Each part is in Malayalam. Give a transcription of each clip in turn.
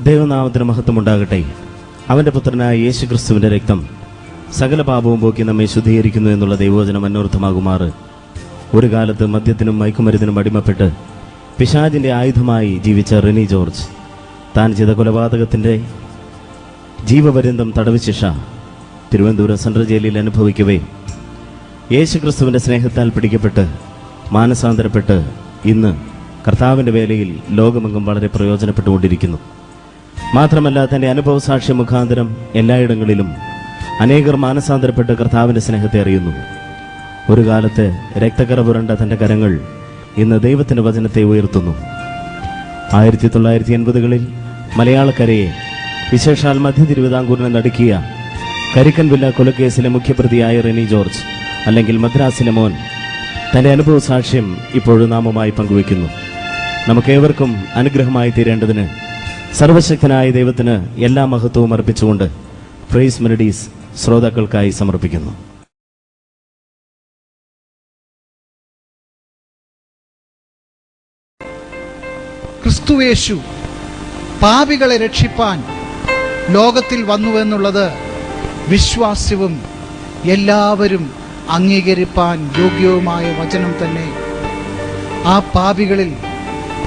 ദൈവനാമത്തിന് മഹത്വമുണ്ടാകട്ടെ. അവൻ്റെ പുത്രനായ യേശു ക്രിസ്തുവിൻ്റെ രക്തം സകല പാപവും പോക്കി നമ്മെ ശുദ്ധീകരിക്കുന്നു എന്നുള്ള ദൈവവചനം അന്വർത്ഥമാകുമാറ് ഒരു കാലത്ത് മദ്യത്തിനും മയക്കുമരുന്നിനും അടിമപ്പെട്ട് പിശാചിൻ്റെ ആയുധമായി ജീവിച്ച റെനി ജോർജ് താൻ ചെയ്ത കൊലപാതകത്തിൻ്റെ ജീവപര്യന്തം തടവ് ശിക്ഷ തിരുവനന്തപുരം സെൻട്രൽ ജയിലിൽ അനുഭവിക്കവേ യേശു ക്രിസ്തുവിൻ്റെ സ്നേഹത്താൽ പിടിക്കപ്പെട്ട് മാനസാന്തരപ്പെട്ട് ഇന്ന് കർത്താവിൻ്റെ വേലയിൽ ലോകമെങ്ങും വളരെ പ്രയോജനപ്പെട്ടുകൊണ്ടിരിക്കുന്നു. മാത്രമല്ല, തൻ്റെ അനുഭവസാക്ഷ്യ മുഖാന്തരം എല്ലായിടങ്ങളിലും അനേകർ മാനസാന്തരപ്പെട്ട് കർത്താവിൻ്റെ സ്നേഹത്തെ അറിയുന്നു. ഒരു കാലത്ത് രക്തക്കറ പുരണ്ട തൻ്റെ കരങ്ങൾ ഇന്ന് ദൈവത്തിൻ്റെ വചനത്തെ ഉയർത്തുന്നു. 1980-കളിൽ മലയാളക്കരയെ, വിശേഷാൽ മധ്യ തിരുവിതാംകൂറിനെ നടുക്കിയ കരിക്കൻവില്ല കൊലക്കേസിലെ മുഖ്യപ്രതിയായ റെനി ജോർജ് അല്ലെങ്കിൽ മദ്രാസിലെ മോൻ തൻ്റെ അനുഭവസാക്ഷ്യം ഇപ്പോഴും നാമുമായി പങ്കുവയ്ക്കുന്നു. നമുക്കേവർക്കും അനുഗ്രഹമായി തീരേണ്ടതിന് സർവശക്തനായ ദൈവത്തിന് എല്ലാ മഹത്വവും അർപ്പിച്ചുകൊണ്ട് പ്രൈസ് മെലഡീസ് ശ്രോതാക്കൾക്കായി സമർപ്പിക്കുന്നു. ക്രിസ്തുയേശു പാപികളെ രക്ഷിപ്പാൻ ലോകത്തിൽ വന്നുവെന്നുള്ളത് വിശ്വാസ്യവും എല്ലാവരും അംഗീകരിപ്പാൻ യോഗ്യവുമായ വചനം തന്നെ. ആ പാപികളിൽ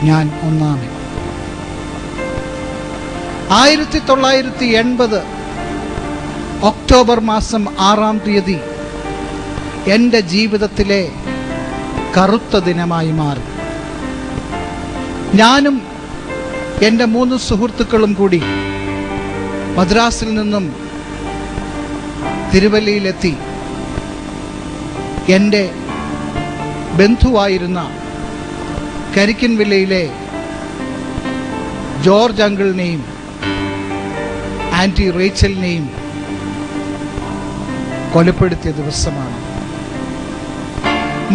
ഞാൻ ഒന്നാമൻ. 1980 ഒക്ടോബർ മാസം 6-ാം തീയതി എൻ്റെ ജീവിതത്തിലെ കറുത്ത ദിനമായി മാറി. ഞാനും എൻ്റെ 3 സുഹൃത്തുക്കളും കൂടി മദ്രാസിൽ നിന്നും തിരുവല്ലയിലെത്തി എൻ്റെ ബന്ധുവായിരുന്ന കരിക്കൻവില്ലയിലെ ജോർജ് അങ്കിളിനെയും ആൻറ്റി റേച്ചലിനെയും കൊലപ്പെടുത്തിയ ദിവസമാണ്.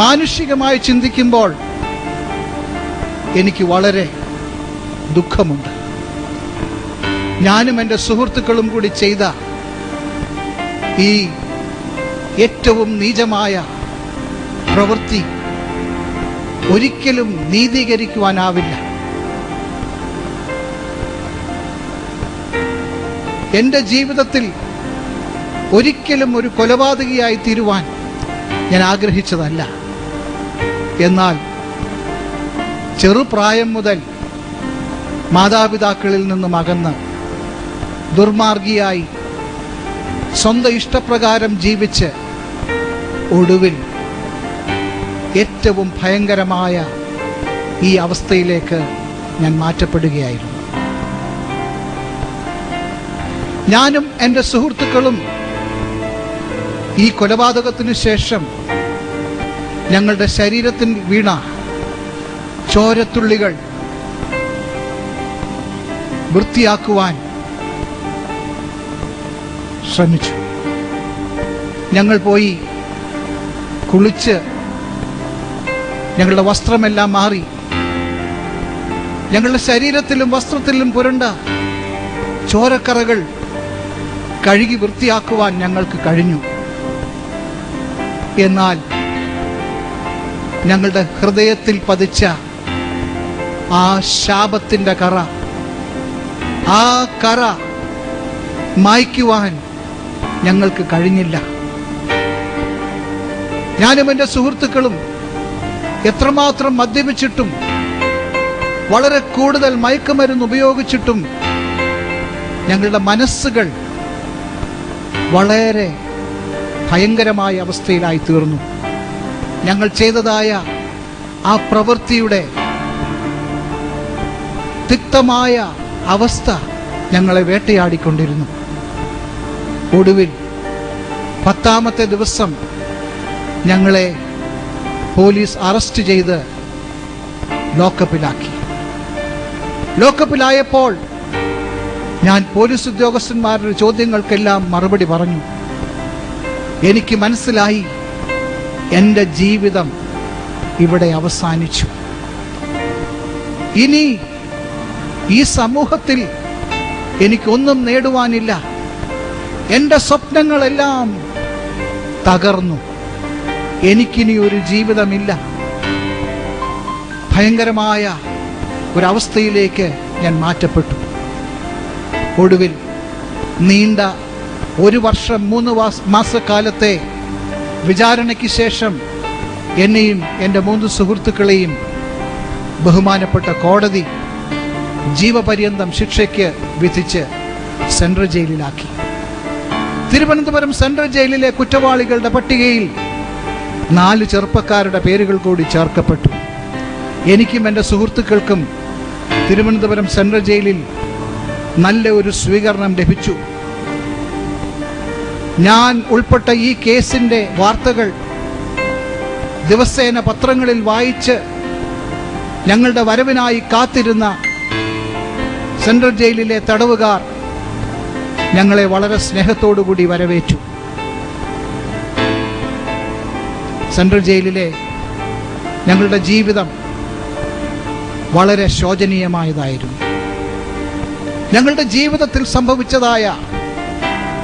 മാനുഷികമായി ചിന്തിക്കുമ്പോൾ എനിക്ക് വളരെ ദുഃഖമുണ്ട്. ഞാനും എൻ്റെ സുഹൃത്തുക്കളും കൂടി ചെയ്ത ഈ ഏറ്റവും നീചമായ പ്രവൃത്തി ഒരിക്കലും നീതീകരിക്കുവാനാവില്ല. എൻ്റെ ജീവിതത്തിൽ ഒരിക്കലും ഒരു കൊലപാതകിയായി തീരുവാൻ ഞാൻ ആഗ്രഹിച്ചതല്ല. എന്നാൽ ചെറുപ്രായം മുതൽ മാതാപിതാക്കളിൽ നിന്നും അകന്ന് ദുർമാർഗിയായി സ്വന്തം ഇഷ്ടപ്രകാരം ജീവിച്ച് ഒടുവിൽ ഏറ്റവും ഭയങ്കരമായ ഈ അവസ്ഥയിലേക്ക് ഞാൻ മാറ്റപ്പെടുകയായിരുന്നു. ഞാനും എൻ്റെ സുഹൃത്തുക്കളും ഈ കൊലപാതകത്തിനു ശേഷം ഞങ്ങളുടെ ശരീരത്തിൽ വീണ ചോരത്തുള്ളികൾ വൃത്തിയാക്കുവാൻ ശ്രമിച്ചു. ഞങ്ങൾ പോയി കുളിച്ച് ഞങ്ങളുടെ വസ്ത്രമെല്ലാം മാറി ഞങ്ങളുടെ ശരീരത്തിലും വസ്ത്രത്തിലും പുരണ്ട ചോരക്കറകൾ കഴുകി വൃത്തിയാക്കുവാൻ ഞങ്ങൾക്ക് കഴിഞ്ഞു. എന്നാൽ ഞങ്ങളുടെ ഹൃദയത്തിൽ പതിച്ച ആ ശാപത്തിൻ്റെ കറ, ആ കറ മായ്ക്കുവാൻ ഞങ്ങൾക്ക് കഴിഞ്ഞില്ല. ഞാനും എൻ്റെ സുഹൃത്തുക്കളും എത്രമാത്രം മദ്യപിച്ചിട്ടും വളരെ കൂടുതൽ മയക്കുമരുന്ന് ഉപയോഗിച്ചിട്ടും ഞങ്ങളുടെ മനസ്സുകൾ വളരെ ഭയങ്കരമായ അവസ്ഥയിലായി തീർന്നു. ഞങ്ങൾ ചെയ്തതായ ആ പ്രവൃത്തിയുടെ തിക്തമായ അവസ്ഥ ഞങ്ങളെ വേട്ടയാടിക്കൊണ്ടിരുന്നു. ഒടുവിൽ 10ാമത്തെ ദിവസം ഞങ്ങളെ പോലീസ് അറസ്റ്റ് ചെയ്ത് ലോക്കപ്പിലാക്കി. ലോക്കപ്പിലായപ്പോൾ ഞാൻ പോലീസ് ഉദ്യോഗസ്ഥന്മാരുടെ ചോദ്യങ്ങൾക്കെല്ലാം മറുപടി പറഞ്ഞു. എനിക്ക് മനസ്സിലായി, എൻ്റെ ജീവിതം ഇവിടെ അവസാനിച്ചു. ഇനി ഈ സമൂഹത്തിൽ എനിക്കൊന്നും നേടുവാനില്ല. എൻ്റെ സ്വപ്നങ്ങളെല്ലാം തകർന്നു. എനിക്കിനി ഒരു ജീവിതമില്ല. ഭയങ്കരമായ ഒരവസ്ഥയിലേക്ക് ഞാൻ മാറ്റപ്പെട്ടു. ഒടുവിൽ നീണ്ട 1 വർഷം 3 മാസക്കാലത്തെ വിചാരണയ്ക്ക് ശേഷം എന്നെയും എൻ്റെ 3 സുഹൃത്തുക്കളെയും ബഹുമാനപ്പെട്ട കോടതി ജീവപര്യന്തം ശിക്ഷയ്ക്ക് വിധിച്ച് സെൻട്രൽ ജയിലിലാക്കി. തിരുവനന്തപുരം സെൻട്രൽ ജയിലിലെ കുറ്റവാളികളുടെ പട്ടികയിൽ 4 ചെറുപ്പക്കാരുടെ പേരുകൾ കൂടി ചേർക്കപ്പെട്ടു. എനിക്കും എൻ്റെ സുഹൃത്തുക്കൾക്കും തിരുവനന്തപുരം സെൻട്രൽ ജയിലിൽ നല്ല ഒരു സ്വീകരണം ലഭിച്ചു. ഞാൻ ഉൾപ്പെട്ട ഈ കേസിൻ്റെ വാർത്തകൾ ദിവസേന പത്രങ്ങളിൽ വായിച്ച് ഞങ്ങളുടെ വരവിനായി കാത്തിരുന്ന സെൻട്രൽ ജയിലിലെ തടവുകാർ ഞങ്ങളെ വളരെ സ്നേഹത്തോടുകൂടി വരവേറ്റു. സെൻട്രൽ ജയിലിലെ ഞങ്ങളുടെ ജീവിതം വളരെ ശോചനീയമായതായിരുന്നു. ഞങ്ങളുടെ ജീവിതത്തിൽ സംഭവിച്ചതായ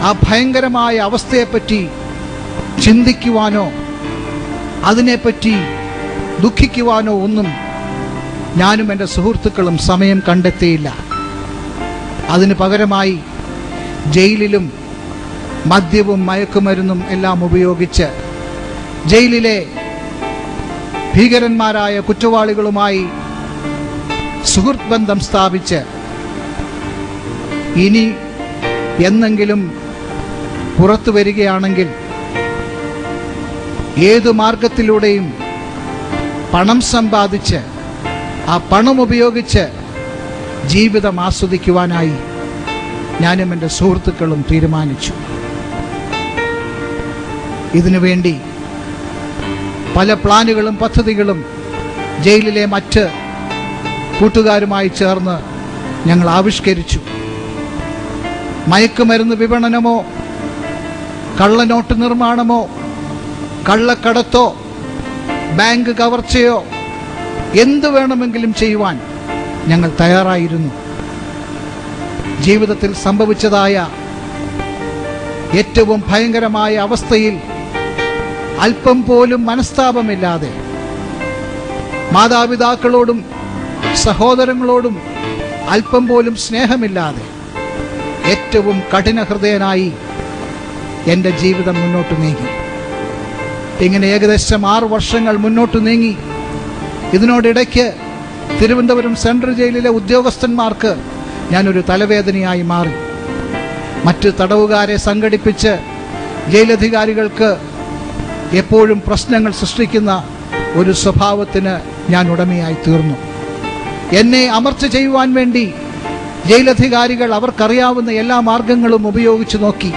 ആ ഭയങ്കരമായ അവസ്ഥയെപ്പറ്റി ചിന്തിക്കുവാനോ അതിനെപ്പറ്റി ദുഃഖിക്കുവാനോ ഒന്നും ഞാനും എൻ്റെ സുഹൃത്തുക്കളും സമയം കണ്ടെത്തിയില്ല. അതിന് പകരമായി ജയിലിലും മദ്യവും മയക്കുമരുന്നും എല്ലാം ഉപയോഗിച്ച് ജയിലിലെ ഭീകരന്മാരായ കുറ്റവാളികളുമായി സുഹൃത്ത് ബന്ധം സ്ഥാപിച്ച് ഇനി എന്നെങ്കിലും പുറത്തു വരികയാണെങ്കിൽ ഏതു മാർഗത്തിലൂടെയും പണം സമ്പാദിച്ച് ആ പണം ഉപയോഗിച്ച് ജീവിതം ആസ്വദിക്കുവാനായി ഞാനും എൻ്റെ സുഹൃത്തുക്കളും തീരുമാനിച്ചു. ഇതിനുവേണ്ടി പല പ്ലാനുകളും പദ്ധതികളും ജയിലിലെ മറ്റ് കൂട്ടുകാരുമായി ചേർന്ന് ഞങ്ങൾ ആവിഷ്കരിച്ചു. മയക്കുമരുന്ന് വിപണനമോ കള്ളനോട്ട് നിർമ്മാണമോ കള്ളക്കടത്തോ ബാങ്ക് കവർച്ചയോ എന്തു വേണമെങ്കിലും ചെയ്യുവാൻ ഞങ്ങൾ തയ്യാറായിരുന്നു. ജീവിതത്തിൽ സംഭവിച്ചതായ ഏറ്റവും ഭയങ്കരമായ അവസ്ഥയിൽ അല്പം പോലും മനസ്താപമില്ലാതെ മാതാപിതാക്കളോടും സഹോദരങ്ങളോടും അല്പം പോലും സ്നേഹമില്ലാതെ ഏറ്റവും കഠിനഹൃദയനായി എൻ്റെ ജീവിതം മുന്നോട്ട് നീങ്ങി. ഇങ്ങനെ ഏകദേശം 6 വർഷങ്ങൾ മുന്നോട്ട് നീങ്ങി. ഇതിനോടിടയ്ക്ക് തിരുവനന്തപുരം സെൻട്രൽ ജയിലിലെ ഉദ്യോഗസ്ഥന്മാർക്ക് ഞാനൊരു തലവേദനയായി മാറി. മറ്റ് തടവുകാരെ സംഘടിപ്പിച്ച് ജയിലധികാരികൾക്ക് എപ്പോഴും പ്രശ്നങ്ങൾ സൃഷ്ടിക്കുന്ന ഒരു സ്വഭാവത്തിന് ഞാൻ ഉടമയായി തീർന്നു. എന്നെ അമർച്ച ചെയ്യുവാൻ വേണ്ടി ജയിലധികാരികൾ അവർക്കറിയാവുന്ന എല്ലാ മാർഗങ്ങളും ഉപയോഗിച്ചു നോക്കി.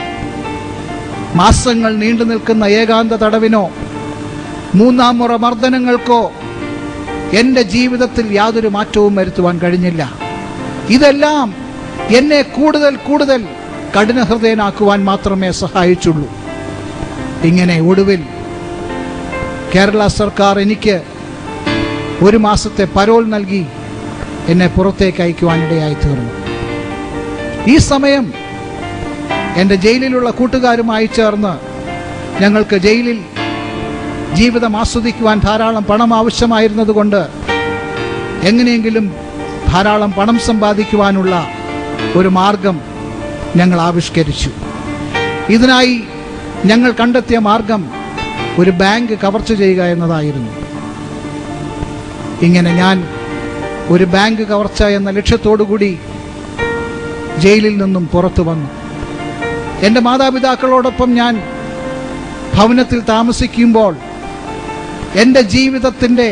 മാസങ്ങൾ നീണ്ടു നിൽക്കുന്ന ഏകാന്ത തടവിനോ 3ാം മുറ മർദ്ദനങ്ങൾക്കോ എൻ്റെ ജീവിതത്തിൽ യാതൊരു മാറ്റവും വരുത്തുവാൻ കഴിഞ്ഞില്ല. ഇതെല്ലാം എന്നെ കൂടുതൽ കൂടുതൽ കഠിനഹൃദയനാക്കുവാൻ മാത്രമേ സഹായിച്ചുള്ളൂ. ഇങ്ങനെ ഒടുവിൽ കേരള സർക്കാർ എനിക്ക് 1 മാസത്തെ പരോൾ നൽകി എന്നെ പുറത്തേക്ക് അയക്കുവാനിടയായി തീർന്നു. ഈ സമയം എൻ്റെ ജയിലിലുള്ള കൂട്ടുകാരുമായി ചേർന്ന് ഞങ്ങൾക്ക് ജയിലിൽ ജീവിതം ആസ്വദിക്കുവാൻ ധാരാളം പണം ആവശ്യമായിരുന്നതുകൊണ്ട് എങ്ങനെയെങ്കിലും ധാരാളം പണം സമ്പാദിക്കുവാനുള്ള ഒരു മാർഗം ഞങ്ങൾ ആവിഷ്കരിച്ചു. ഇതിനായി ഞങ്ങൾ കണ്ടെത്തിയ മാർഗം ഒരു ബാങ്ക് കവർച്ച ചെയ്യുക എന്നതായിരുന്നു. ഇങ്ങനെ ഞാൻ ഒരു ബാങ്ക് കവർച്ച എന്ന ലക്ഷ്യത്തോടുകൂടി ജയിലിൽ നിന്നും പുറത്തു വന്നു. എൻ്റെ മാതാപിതാക്കളോടൊപ്പം ഞാൻ ഭവനത്തിൽ താമസിക്കുമ്പോൾ എൻ്റെ ജീവിതത്തിൻ്റെ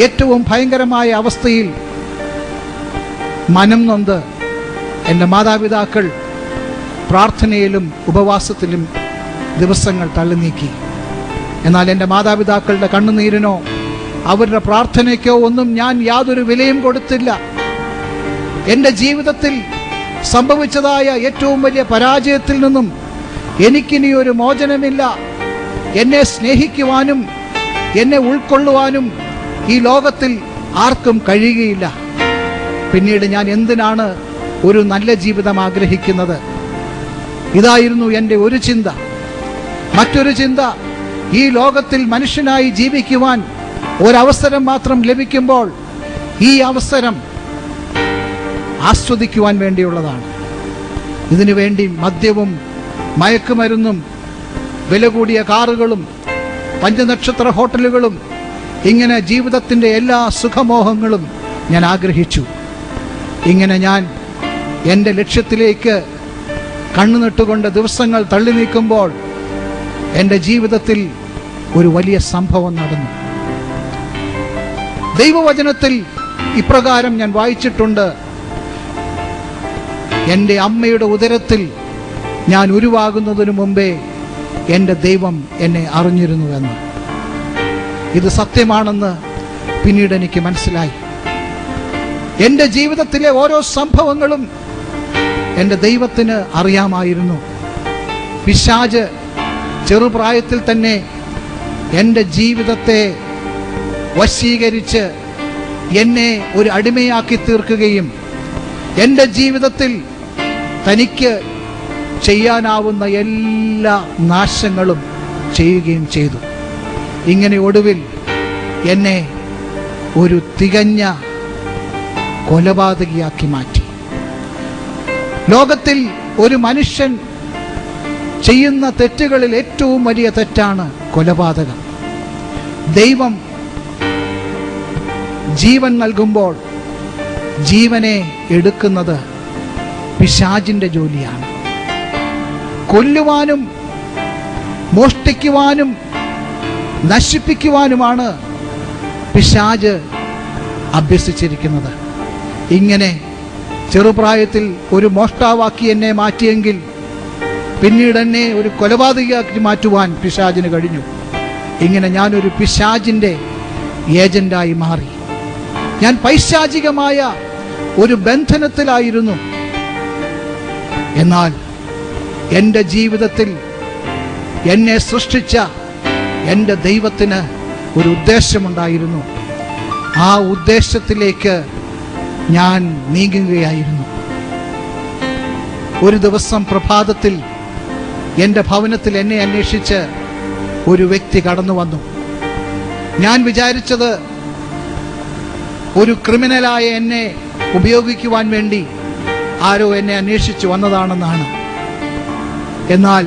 ഏറ്റവും ഭയങ്കരമായ അവസ്ഥയിൽ മനം നൊന്ത് എൻ്റെ മാതാപിതാക്കൾ പ്രാർത്ഥനയിലും ഉപവാസത്തിലും ദിവസങ്ങൾ തള്ളി നീക്കി. എന്നാൽ എൻ്റെ മാതാപിതാക്കളുടെ കണ്ണുനീരിനോ അവരുടെ പ്രാർത്ഥനയ്ക്കോ ഒന്നും ഞാൻ യാതൊരു വിലയും കൊടുത്തില്ല. എൻ്റെ ജീവിതത്തിൽ സംഭവിച്ചതായ ഏറ്റവും വലിയ പരാജയത്തിൽ നിന്നും എനിക്കിനി ഒരു മോചനമില്ല. എന്നെ സ്നേഹിക്കുവാനും എന്നെ ഉൾക്കൊള്ളുവാനും ഈ ലോകത്തിൽ ആർക്കും കഴിയുകയില്ല. പിന്നീട് ഞാൻ എന്തിനാണ് ഒരു നല്ല ജീവിതം ആഗ്രഹിക്കുന്നത്? ഇതായിരുന്നു എൻ്റെ ഒരു ചിന്ത. മറ്റൊരു ചിന്ത, ഈ ലോകത്തിൽ മനുഷ്യനായി ജീവിക്കുവാൻ ഒരവസരം മാത്രം ലഭിക്കുമ്പോൾ ഈ അവസരം ആസ്വദിക്കുവാൻ വേണ്ടിയുള്ളതാണ്. ഇതിനു വേണ്ടി മദ്യവും മയക്കുമരുന്നും വില കൂടിയ കാറുകളും പഞ്ചനക്ഷത്ര ഹോട്ടലുകളും ഇങ്ങനെ ജീവിതത്തിൻ്റെ എല്ലാ സുഖമോഹങ്ങളും ഞാൻ ആഗ്രഹിച്ചു. ഇങ്ങനെ ഞാൻ എൻ്റെ ലക്ഷ്യത്തിലേക്ക് കണ്ണുനട്ടുകൊണ്ട് ദിവസങ്ങൾ തള്ളി നീക്കുമ്പോൾ എൻ്റെ ജീവിതത്തിൽ ഒരു വലിയ സംഭവം നടന്നു. ദൈവവചനത്തിൽ ഇപ്രകാരം ഞാൻ വായിച്ചിട്ടുണ്ട്: എൻ്റെ അമ്മയുടെ ഉദരത്തിൽ ഞാൻ ഉരുവാകുന്നതിനു മുമ്പേ എൻ്റെ ദൈവം എന്നെ അറിഞ്ഞിരുന്നുവെന്ന്. ഇത് സത്യമാണെന്ന് പിന്നീട് എനിക്ക് മനസ്സിലായി. എൻ്റെ ജീവിതത്തിലെ ഓരോ സംഭവങ്ങളും എൻ്റെ ദൈവത്തിന് അറിയാമായിരുന്നു. പിശാച് ചെറുപ്രായത്തിൽ തന്നെ എൻ്റെ ജീവിതത്തെ വശീകരിച്ച് എന്നെ ഒരു അടിമയാക്കി തീർക്കുകയും എൻ്റെ ജീവിതത്തിൽ തനിക്ക് ചെയ്യാനാവുന്ന എല്ലാ നാശങ്ങളും ചെയ്യുകയും ചെയ്തു. ഇങ്ങനെ ഒടുവിൽ എന്നെ ഒരു തികഞ്ഞ കൊലപാതകിയാക്കി മാറ്റി. ലോകത്തിൽ ഒരു മനുഷ്യൻ ചെയ്യുന്ന തെറ്റുകളിൽ ഏറ്റവും വലിയ തെറ്റാണ് കൊലപാതകം. ദൈവം ജീവൻ നൽകുമ്പോൾ ജീവനെ എടുക്കുന്നത് പിശാചിന്റെ ജോലിയാണ്. കൊല്ലുവാനും മോഷ്ടിക്കുവാനും നശിപ്പിക്കുവാനുമാണ് പിശാച് അഭ്യസിച്ചിരിക്കുന്നത്. ഇങ്ങനെ ചെറുപ്രായത്തിൽ ഒരു മോഷ്ടാവാക്കി എന്നെ മാറ്റിയെങ്കിൽ പിന്നീട് എന്നെ ഒരു കൊലപാതകിയാക്കി മാറ്റുവാൻ പിശാചിന് കഴിഞ്ഞു. ഇങ്ങനെ ഞാനൊരു പിശാചിന്റെ ഏജന്റായി മാറി. ഞാൻ പൈശാചികമായ ഒരു ബന്ധനത്തിലായിരുന്നു. എന്നാൽ എൻ്റെ ജീവിതത്തിൽ എന്നെ സൃഷ്ടിച്ച എൻ്റെ ദൈവത്തിന് ഒരു ഉദ്ദേശമുണ്ടായിരുന്നു. ആ ഉദ്ദേശത്തിലേക്ക് ഞാൻ നീങ്ങുകയായിരുന്നു. ഒരു ദിവസം പ്രഭാതത്തിൽ എൻ്റെ ഭവനത്തിൽ എന്നെ അന്വേഷിച്ച് ഒരു വ്യക്തി കടന്നു വന്നു. ഞാൻ വിചാരിച്ചത് ഒരു ക്രിമിനലായ എന്നെ ഉപയോഗിക്കുവാൻ വേണ്ടി ആരോ എന്നെ അന്വേഷിച്ചു വന്നതാണെന്നാണ്. എന്നാൽ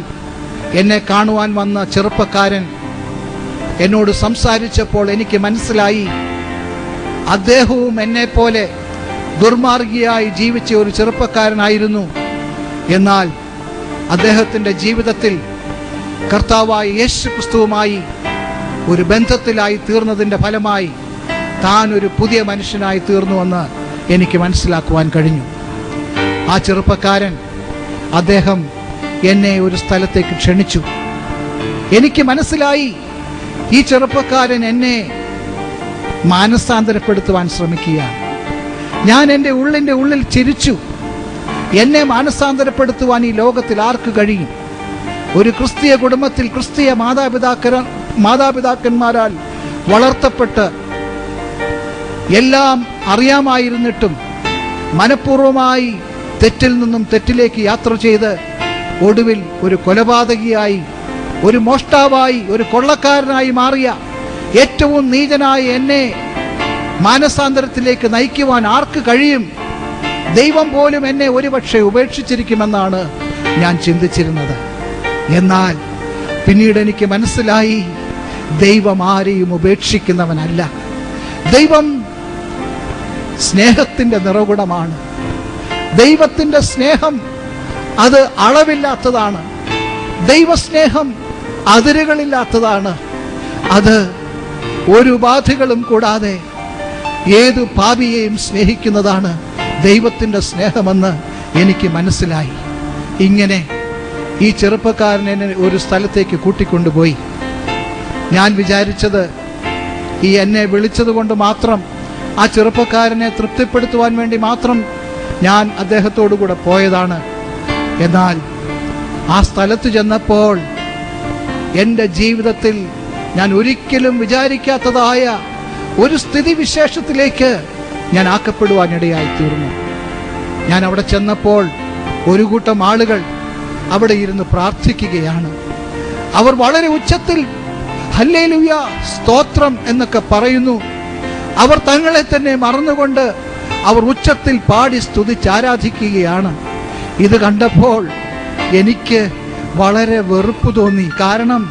എന്നെ കാണുവാൻ വന്ന ചെറുപ്പക്കാരൻ എന്നോട് സംസാരിച്ചപ്പോൾ എനിക്ക് മനസ്സിലായി, അദ്ദേഹവും എന്നെപ്പോലെ ദുർമാർഗിയായി ജീവിച്ച ഒരു ചെറുപ്പക്കാരനായിരുന്നു. എന്നാൽ അദ്ദേഹത്തിൻ്റെ ജീവിതത്തിൽ കർത്താവായ യേശു ക്രിസ്തുവുമായി ഒരു ബന്ധത്തിലായി തീർന്നതിൻ്റെ ഫലമായി താൻ ഒരു പുതിയ മനുഷ്യനായി തീർന്നുവെന്ന് എനിക്ക് മനസ്സിലാക്കുവാൻ കഴിഞ്ഞു. ആ ചെറുപ്പക്കാരൻ അദ്ദേഹം എന്നെ ഒരു സ്ഥലത്തേക്ക് ക്ഷണിച്ചു. എനിക്ക് മനസ്സിലായി ഈ ചെറുപ്പക്കാരൻ എന്നെ മാനസാന്തരപ്പെടുത്തുവാൻ ശ്രമിക്കുകയാണ്. ഞാൻ എൻ്റെ ഉള്ളിൽ ചിരിച്ചു. എന്നെ മാനസാന്തരപ്പെടുത്തുവാൻ ഈ ലോകത്തിൽ ആർക്ക് കഴിയും? ഒരു ക്രിസ്തീയ കുടുംബത്തിൽ ക്രിസ്തീയ മാതാപിതാക്കന്മാരാൽ വളർത്തപ്പെട്ട് എല്ലാം അറിയാമായിരുന്നിട്ടും മനഃപൂർവമായി തെറ്റിൽ നിന്നും തെറ്റിലേക്ക് യാത്ര ചെയ്ത് ഒടുവിൽ ഒരു കൊലപാതകിയായി, ഒരു മോഷ്ടാവായി, ഒരു കൊള്ളക്കാരനായി മാറിയ ഏറ്റവും നീചനായ എന്നെ മാനസാന്തരത്തിലേക്ക് നയിക്കുവാൻ ആർക്ക് കഴിയും? ദൈവം പോലും എന്നെ ഒരുപക്ഷെ ഉപേക്ഷിച്ചിരിക്കുമെന്നാണ് ഞാൻ ചിന്തിച്ചിരുന്നത്. എന്നാൽ പിന്നീട് എനിക്ക് മനസ്സിലായി, ദൈവം ആരെയും ഉപേക്ഷിക്കുന്നവനല്ല. ദൈവം സ്നേഹത്തിന്റെ നിറകുടമാണ്. ദൈവത്തിന്റെ സ്നേഹം അത് അളവില്ലാത്തതാണ്. ദൈവസ്നേഹം അതിരുകളില്ലാത്തതാണ്. അത് ഒരു ബാധകളും കൂടാതെ ഏതു പാപിയെയും സ്നേഹിക്കുന്നതാണ് ദൈവത്തിൻ്റെ സ്നേഹമെന്ന് എനിക്ക് മനസ്സിലായി. ഇങ്ങനെ ഈ ചെറുപ്പക്കാരൻ എന്നെ ഒരു സ്ഥലത്തേക്ക് കൂട്ടിക്കൊണ്ടുപോയി. ഞാൻ വിചാരിച്ചത് ഈ എന്നെ വിളിച്ചത് കൊണ്ട് മാത്രം, ആ ചെറുപ്പക്കാരനെ തൃപ്തിപ്പെടുത്തുവാൻ വേണ്ടി മാത്രം ഞാൻ അദ്ദേഹത്തോടു കൂടെ പോയതാണ്. എന്നാൽ ആ സ്ഥലത്ത് ചെന്നപ്പോൾ എൻ്റെ ജീവിതത്തിൽ ഞാൻ ഒരിക്കലും വിചാരിക്കാത്തതായ ഒരു സ്ഥിതിവിശേഷത്തിലേക്ക് ഞാൻ ആക്കപ്പെടുവാനിടയായി തീർന്നു. ഞാൻ അവിടെ ചെന്നപ്പോൾ ഒരു കൂട്ടം ആളുകൾ അവിടെ ഇരുന്ന് പ്രാർത്ഥിക്കുകയാണ്. അവർ വളരെ ഉച്ചത്തിൽ ഹല്ലേലൂയ, സ്തോത്രം എന്നൊക്കെ പറയുന്നു. അവർ തങ്ങളെ തന്നെ മറന്നുകൊണ്ട് അവർ ഉച്ചത്തിൽ പാടി സ്തുതിച്ച് ആരാധിക്കുകയാണ്. ഇത് കണ്ടപ്പോൾ എനിക്ക് വളരെ വെറുപ്പ് തോന്നി. കാരണം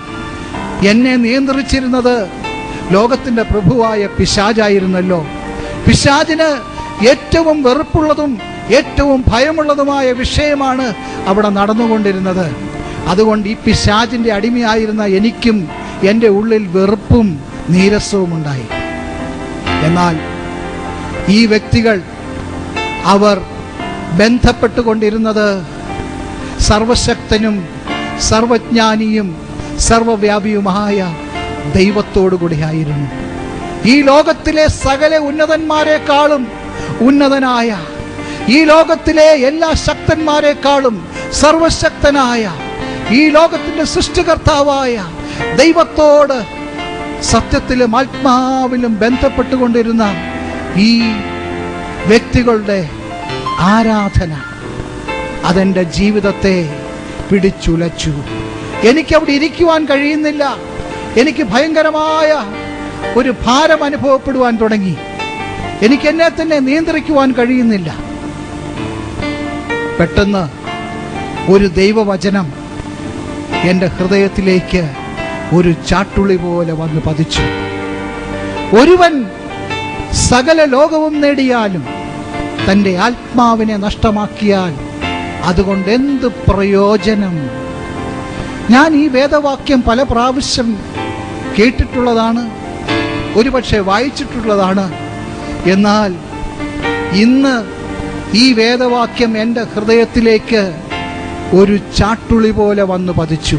എന്നെ നിയന്ത്രിച്ചിരുന്നത് ലോകത്തിൻ്റെ പ്രഭുവായ പിശാചായിരുന്നല്ലോ. പിശാചിന് ഏറ്റവും വെറുപ്പുള്ളതും ഏറ്റവും ഭയമുള്ളതുമായ വിഷയമാണ് അവിടെ നടന്നുകൊണ്ടിരുന്നത്. അതുകൊണ്ട് ഈ പിശാചിൻ്റെ അടിമയായിരുന്ന എനിക്കും എൻ്റെ ഉള്ളിൽ വെറുപ്പും നീരസവും ഉണ്ടായി. എന്നാൽ ഈ വ്യക്തികൾ അവർ ബന്ധപ്പെട്ടുകൊണ്ടിരുന്നത് സർവശക്തനും സർവജ്ഞാനിയും സർവവ്യാപിയുമായ ദൈവത്തോടു കൂടിയായിരുന്നു. ഈ ലോകത്തിലെ സകല ഉന്നതന്മാരെക്കാളും ഉന്നതനായ, ഈ ലോകത്തിലെ എല്ലാ ശക്തന്മാരെക്കാളും സർവശക്തനായ, ഈ ലോകത്തിന്റെ സൃഷ്ടികർത്താവായ ദൈവത്തോട് സത്യത്തിലും ആത്മാവിലും ബന്ധപ്പെട്ടുകൊണ്ടിരുന്ന ഈ വ്യക്തികളുടെ ആരാധന അതെൻ്റെ ജീവിതത്തെ പിടിച്ചുലച്ചു. എനിക്കവിടെ ഇരിക്കുവാൻ കഴിയുന്നില്ല. എനിക്ക് ഭയങ്കരമായ ഒരു ഭാരം അനുഭവപ്പെടുവാൻ തുടങ്ങി. എനിക്ക് എന്നെ തന്നെ നിയന്ത്രിക്കുവാൻ കഴിയുന്നില്ല. പെട്ടെന്ന് ഒരു ദൈവവചനം എൻ്റെ ഹൃദയത്തിലേക്ക് ഒരു ചാട്ടുളി പോലെ വന്ന് പതിച്ചു. ഒരുവൻ സകല ലോകവും നേടിയാലും തൻ്റെ ആത്മാവിനെ നഷ്ടമാക്കിയാൽ അതുകൊണ്ട് എന്ത് പ്രയോജനം? ഞാൻ ഈ വേദവാക്യം പല പ്രാവശ്യം കേട്ടിട്ടുള്ളതാണ്, ഒരുപക്ഷെ വായിച്ചിട്ടുള്ളതാണ്. എന്നാൽ ഇന്ന് ഈ വേദവാക്യം എൻ്റെ ഹൃദയത്തിലേക്ക് ഒരു ചാട്ടുളി പോലെ വന്നു പതിച്ചു.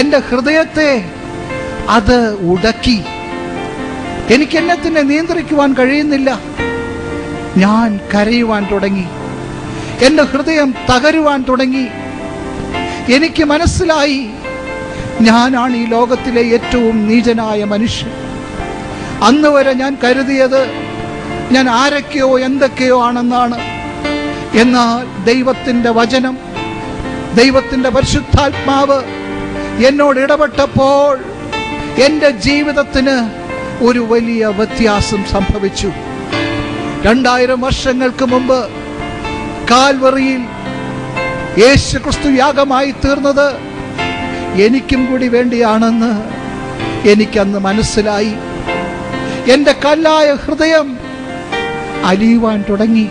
എൻ്റെ ഹൃദയത്തെ അത് ഉടക്കി. എനിക്ക് എന്നെ തന്നെ നിയന്ത്രിക്കുവാൻ കഴിയുന്നില്ല. ഞാൻ കരയുവാൻ തുടങ്ങി. എൻ്റെ ഹൃദയം തകരുവാൻ തുടങ്ങി. എനിക്ക് മനസ്സിലായി, ഞാനാണ് ഈ ലോകത്തിലെ ഏറ്റവും നീചനായ മനുഷ്യൻ. അന്ന് വരെ ഞാൻ കരുതിയത് ഞാൻ ആരൊക്കെയോ എന്തൊക്കെയോ ആണെന്നാണ്. എന്നാൽ ദൈവത്തിൻ്റെ വചനം, ദൈവത്തിൻ്റെ പരിശുദ്ധാത്മാവ് എന്നോട് ഇടപെട്ടപ്പോൾ എൻ്റെ ജീവിതത്തിന് ഒരു വലിയ വ്യത്യാസം സംഭവിച്ചു. 2000 വർഷങ്ങൾക്ക് മുമ്പ് കാൽവറിയിൽ യേശു ക്രിസ്തു യാഗമായി തീർന്നത് എനിക്കും കൂടി വേണ്ടിയാണെന്ന് എനിക്കന്ന് മനസ്സിലായി. എൻ്റെ കല്ലായ ഹൃദയം അലിയുവാൻ തുടങ്ങി.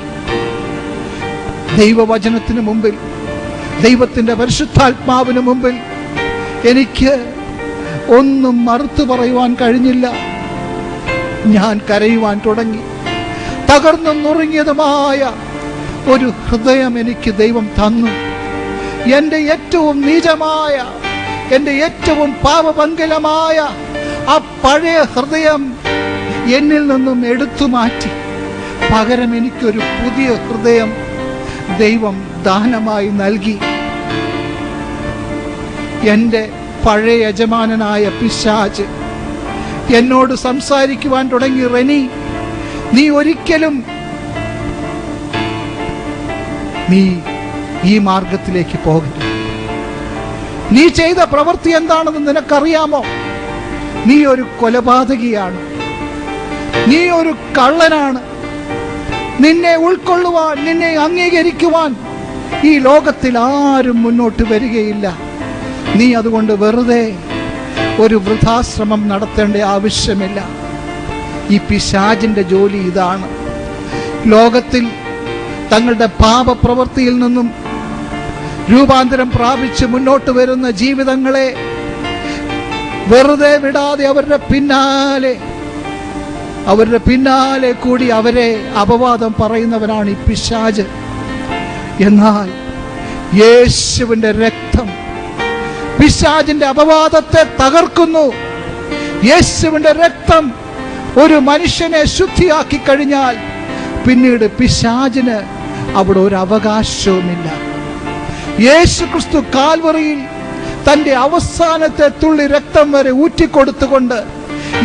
ദൈവവചനത്തിന് മുമ്പിൽ, ദൈവത്തിൻ്റെ പരിശുദ്ധാത്മാവിന് മുമ്പിൽ എനിക്ക് ഒന്നും മറുത്തു പറയുവാൻ കഴിഞ്ഞില്ല. ഞാൻ കരയുവാൻ തുടങ്ങി. തകർന്നു നുറുങ്ങിയതുമായ ഒരു ഹൃദയം എനിക്ക് ദൈവം തന്നു. എൻ്റെ ഏറ്റവും നീചമായ, എൻ്റെ ഏറ്റവും പാപമംഗലമായ ആ പഴയ ഹൃദയം എന്നിൽ നിന്നും എടുത്തു മാറ്റി. പകരം എനിക്കൊരു പുതിയ ഹൃദയം ദൈവം ദാനമായി നൽകി. എൻ്റെ പഴയ യജമാനനായ പിശാച് എന്നോട് സംസാരിക്കുവാൻ തുടങ്ങി. റെനി, നീ ഒരിക്കലും ഈ മാർഗത്തിലേക്ക് പോകരുത്. നീ ചെയ്ത പ്രവൃത്തി എന്താണെന്ന് നിനക്കറിയാമോ? നീ ഒരു കൊലപാതകിയാണ്, നീ ഒരു കള്ളനാണ്. നിന്നെ ഉൾക്കൊള്ളുവാൻ, നിന്നെ അംഗീകരിക്കുവാൻ ഈ ലോകത്തിൽ ആരും മുന്നോട്ട് വരികയില്ല. നീ അതുകൊണ്ട് വെറുതെ ഒരു വൃഥാശ്രമം നടത്തേണ്ട ആവശ്യമില്ല. ഈ പിശാചിന്റെ ജോലി ഇതാണ്. ലോകത്തിൽ തങ്ങളുടെ പാപപ്രവൃത്തിയിൽ നിന്നും രൂപാന്തരം പ്രാപിച്ച് മുന്നോട്ട് വരുന്ന ജീവിതങ്ങളെ വെറുതെ വിടാതെ അവരുടെ പിന്നാലെ കൂടി അവരെ അപവാദം പറയുന്നവനാണ് ഈ പിശാച്. എന്നാൽ യേശുവിന്റെ രക്തം പിശാചിന്റെ അപവാദത്തെ തകർക്കുന്നു. യേശുവിന്റെ രക്തം ഒരു മനുഷ്യനെ ശുദ്ധിയാക്കി കഴിഞ്ഞാൽ പിന്നീട് പിശാചിന് അവിടെ ഒരു അവകാശവുമില്ല. യേശു ക്രിസ്തു കാൽവറിയിൽ തന്റെ അവസാനത്തെ തുള്ളി രക്തം വരെ ഊറ്റിക്കൊടുത്തുകൊണ്ട്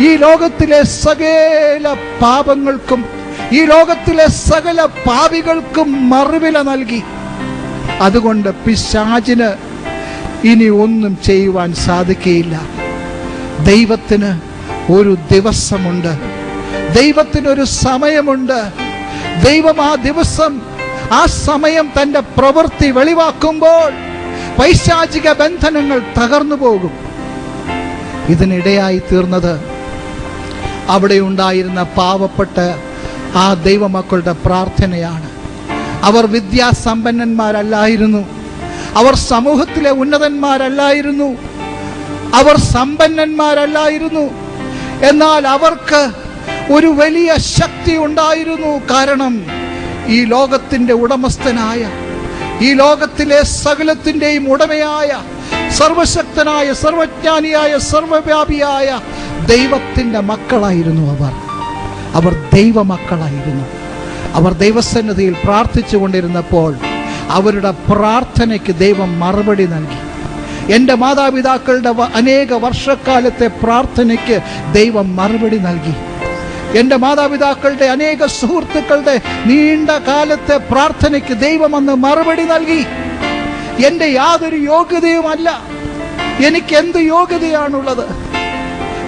ഈ ലോകത്തിലെ സകല പാപങ്ങൾക്കും, ഈ ലോകത്തിലെ സകല പാപികൾക്കും മറുവില നൽകി. അതുകൊണ്ട് പിശാചിന് ഇനി ഒന്നും ചെയ്യുവാൻ സാധിക്കുകയില്ല. ദൈവത്തിന് ഒരു ദിവസമുണ്ട്, ദൈവത്തിനൊരു സമയമുണ്ട്. ദൈവം ആ ദിവസം ആ സമയം തൻ്റെ പ്രവൃത്തി വെളിവാക്കുമ്പോൾ പൈശാചിക ബന്ധനങ്ങൾ തകർന്നു പോകും. ഇതിനിടയായി തീർന്നത് അവിടെ ഉണ്ടായിരുന്ന പാവപ്പെട്ട ആ ദൈവമക്കളുടെ പ്രാർത്ഥനയാണ്. അവർ വിദ്യാസമ്പന്നന്മാരല്ലായിരുന്നു, അവർ സമൂഹത്തിലെ ഉന്നതന്മാരല്ലായിരുന്നു, അവർ സമ്പന്നന്മാരല്ലായിരുന്നു. എന്നാൽ അവർക്ക് ഒരു വലിയ ശക്തി ഉണ്ടായിരുന്നു. കാരണം ഈ ലോകത്തിൻ്റെ ഉടമസ്ഥനായ, ഈ ലോകത്തിലെ സകലത്തിൻ്റെയും ഉടമയായ, സർവശക്തനായ, സർവജ്ഞാനിയായ, സർവവ്യാപിയായ ദൈവത്തിൻ്റെ മക്കളായിരുന്നു അവർ ദൈവമക്കളായിരുന്നു. അവർ ദൈവസന്നിധിയിൽ പ്രാർത്ഥിച്ചു കൊണ്ടിരുന്നപ്പോൾ അവരുടെ പ്രാർത്ഥനയ്ക്ക് ദൈവം മറുപടി നൽകി. എൻ്റെ മാതാപിതാക്കളുടെ അനേക വർഷക്കാലത്തെ പ്രാർത്ഥനയ്ക്ക് ദൈവം മറുപടി നൽകി. എൻ്റെ മാതാപിതാക്കളുടെ അനേക സുഹൃത്തുക്കളുടെ നീണ്ട കാലത്തെ പ്രാർത്ഥനയ്ക്ക് ദൈവം അന്ന് മറുപടി നൽകി. എൻ്റെ യാതൊരു യോഗ്യതയുമല്ല, എനിക്ക് എന്ത് യോഗ്യതയാണുള്ളത്?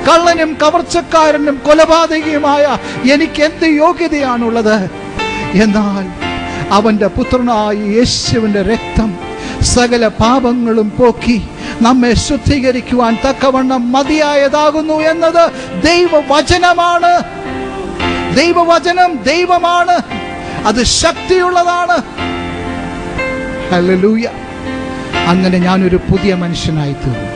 കള്ളനും കവർച്ചക്കാരനും കൊലപാതകിയുമായ എനിക്ക് എന്ത് യോഗ്യതയാണുള്ളത്? എന്നാൽ അവൻ്റെ പുത്രനായ യേശുവിൻ്റെ രക്തം സകല പാപങ്ങളും പോക്കി നമ്മെ ശുദ്ധീകരിക്കുവാൻ തക്കവണ്ണം മതിയായതാകുന്നു എന്നത് ദൈവവചനമാണ്. ദൈവവചനം ദൈവമാണ്, അത് ശക്തിയുള്ളതാണ്. ഹല്ലേലൂയ. അങ്ങനെ ഞാനൊരു പുതിയ മനുഷ്യനായി തീർന്നു.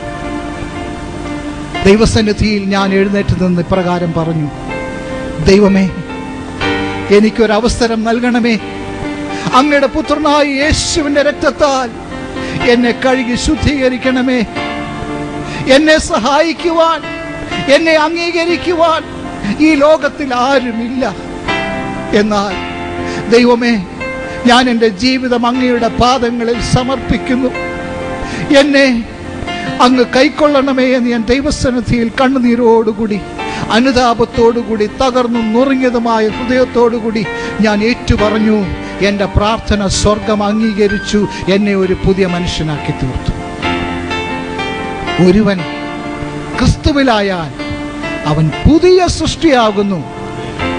ദൈവസന്നിധിയിൽ ഞാൻ എഴുന്നേറ്റ് നിന്ന് ഇപ്രകാരം പറഞ്ഞു: ദൈവമേ, എനിക്കൊരവസരം നൽകണമേ. അങ്ങയുടെ പുത്രനായ യേശുവിൻ്റെ രക്തത്താൽ എന്നെ കഴുകി ശുദ്ധീകരിക്കണമേ. എന്നെ സഹായിക്കുവാൻ, എന്നെ അംഗീകരിക്കുവാൻ ഈ ലോകത്തിൽ ആരുമില്ല. എന്നാൽ ദൈവമേ, ഞാൻ എൻ്റെ ജീവിതം അങ്ങയുടെ പാദങ്ങളിൽ സമർപ്പിക്കുന്നു. എന്നെ അങ്ങ് കൈക്കൊള്ളണമേ എന്ന് ഞാൻ ദൈവസന്നിധിയിൽ കണ്ണുനീരോടുകൂടി, അനുതാപത്തോടുകൂടി, തകർന്നു നുറുങ്ങിയതുമായ ഹൃദയത്തോടുകൂടി ഞാൻ ഏറ്റുപറഞ്ഞു. എൻ്റെ പ്രാർത്ഥന സ്വർഗം അംഗീകരിച്ചു. എന്നെ ഒരു പുതിയ മനുഷ്യനാക്കി തീർത്തു. ഒരുവൻ ക്രിസ്തുവിലായാൽ അവൻ പുതിയ സൃഷ്ടിയാകുന്നു.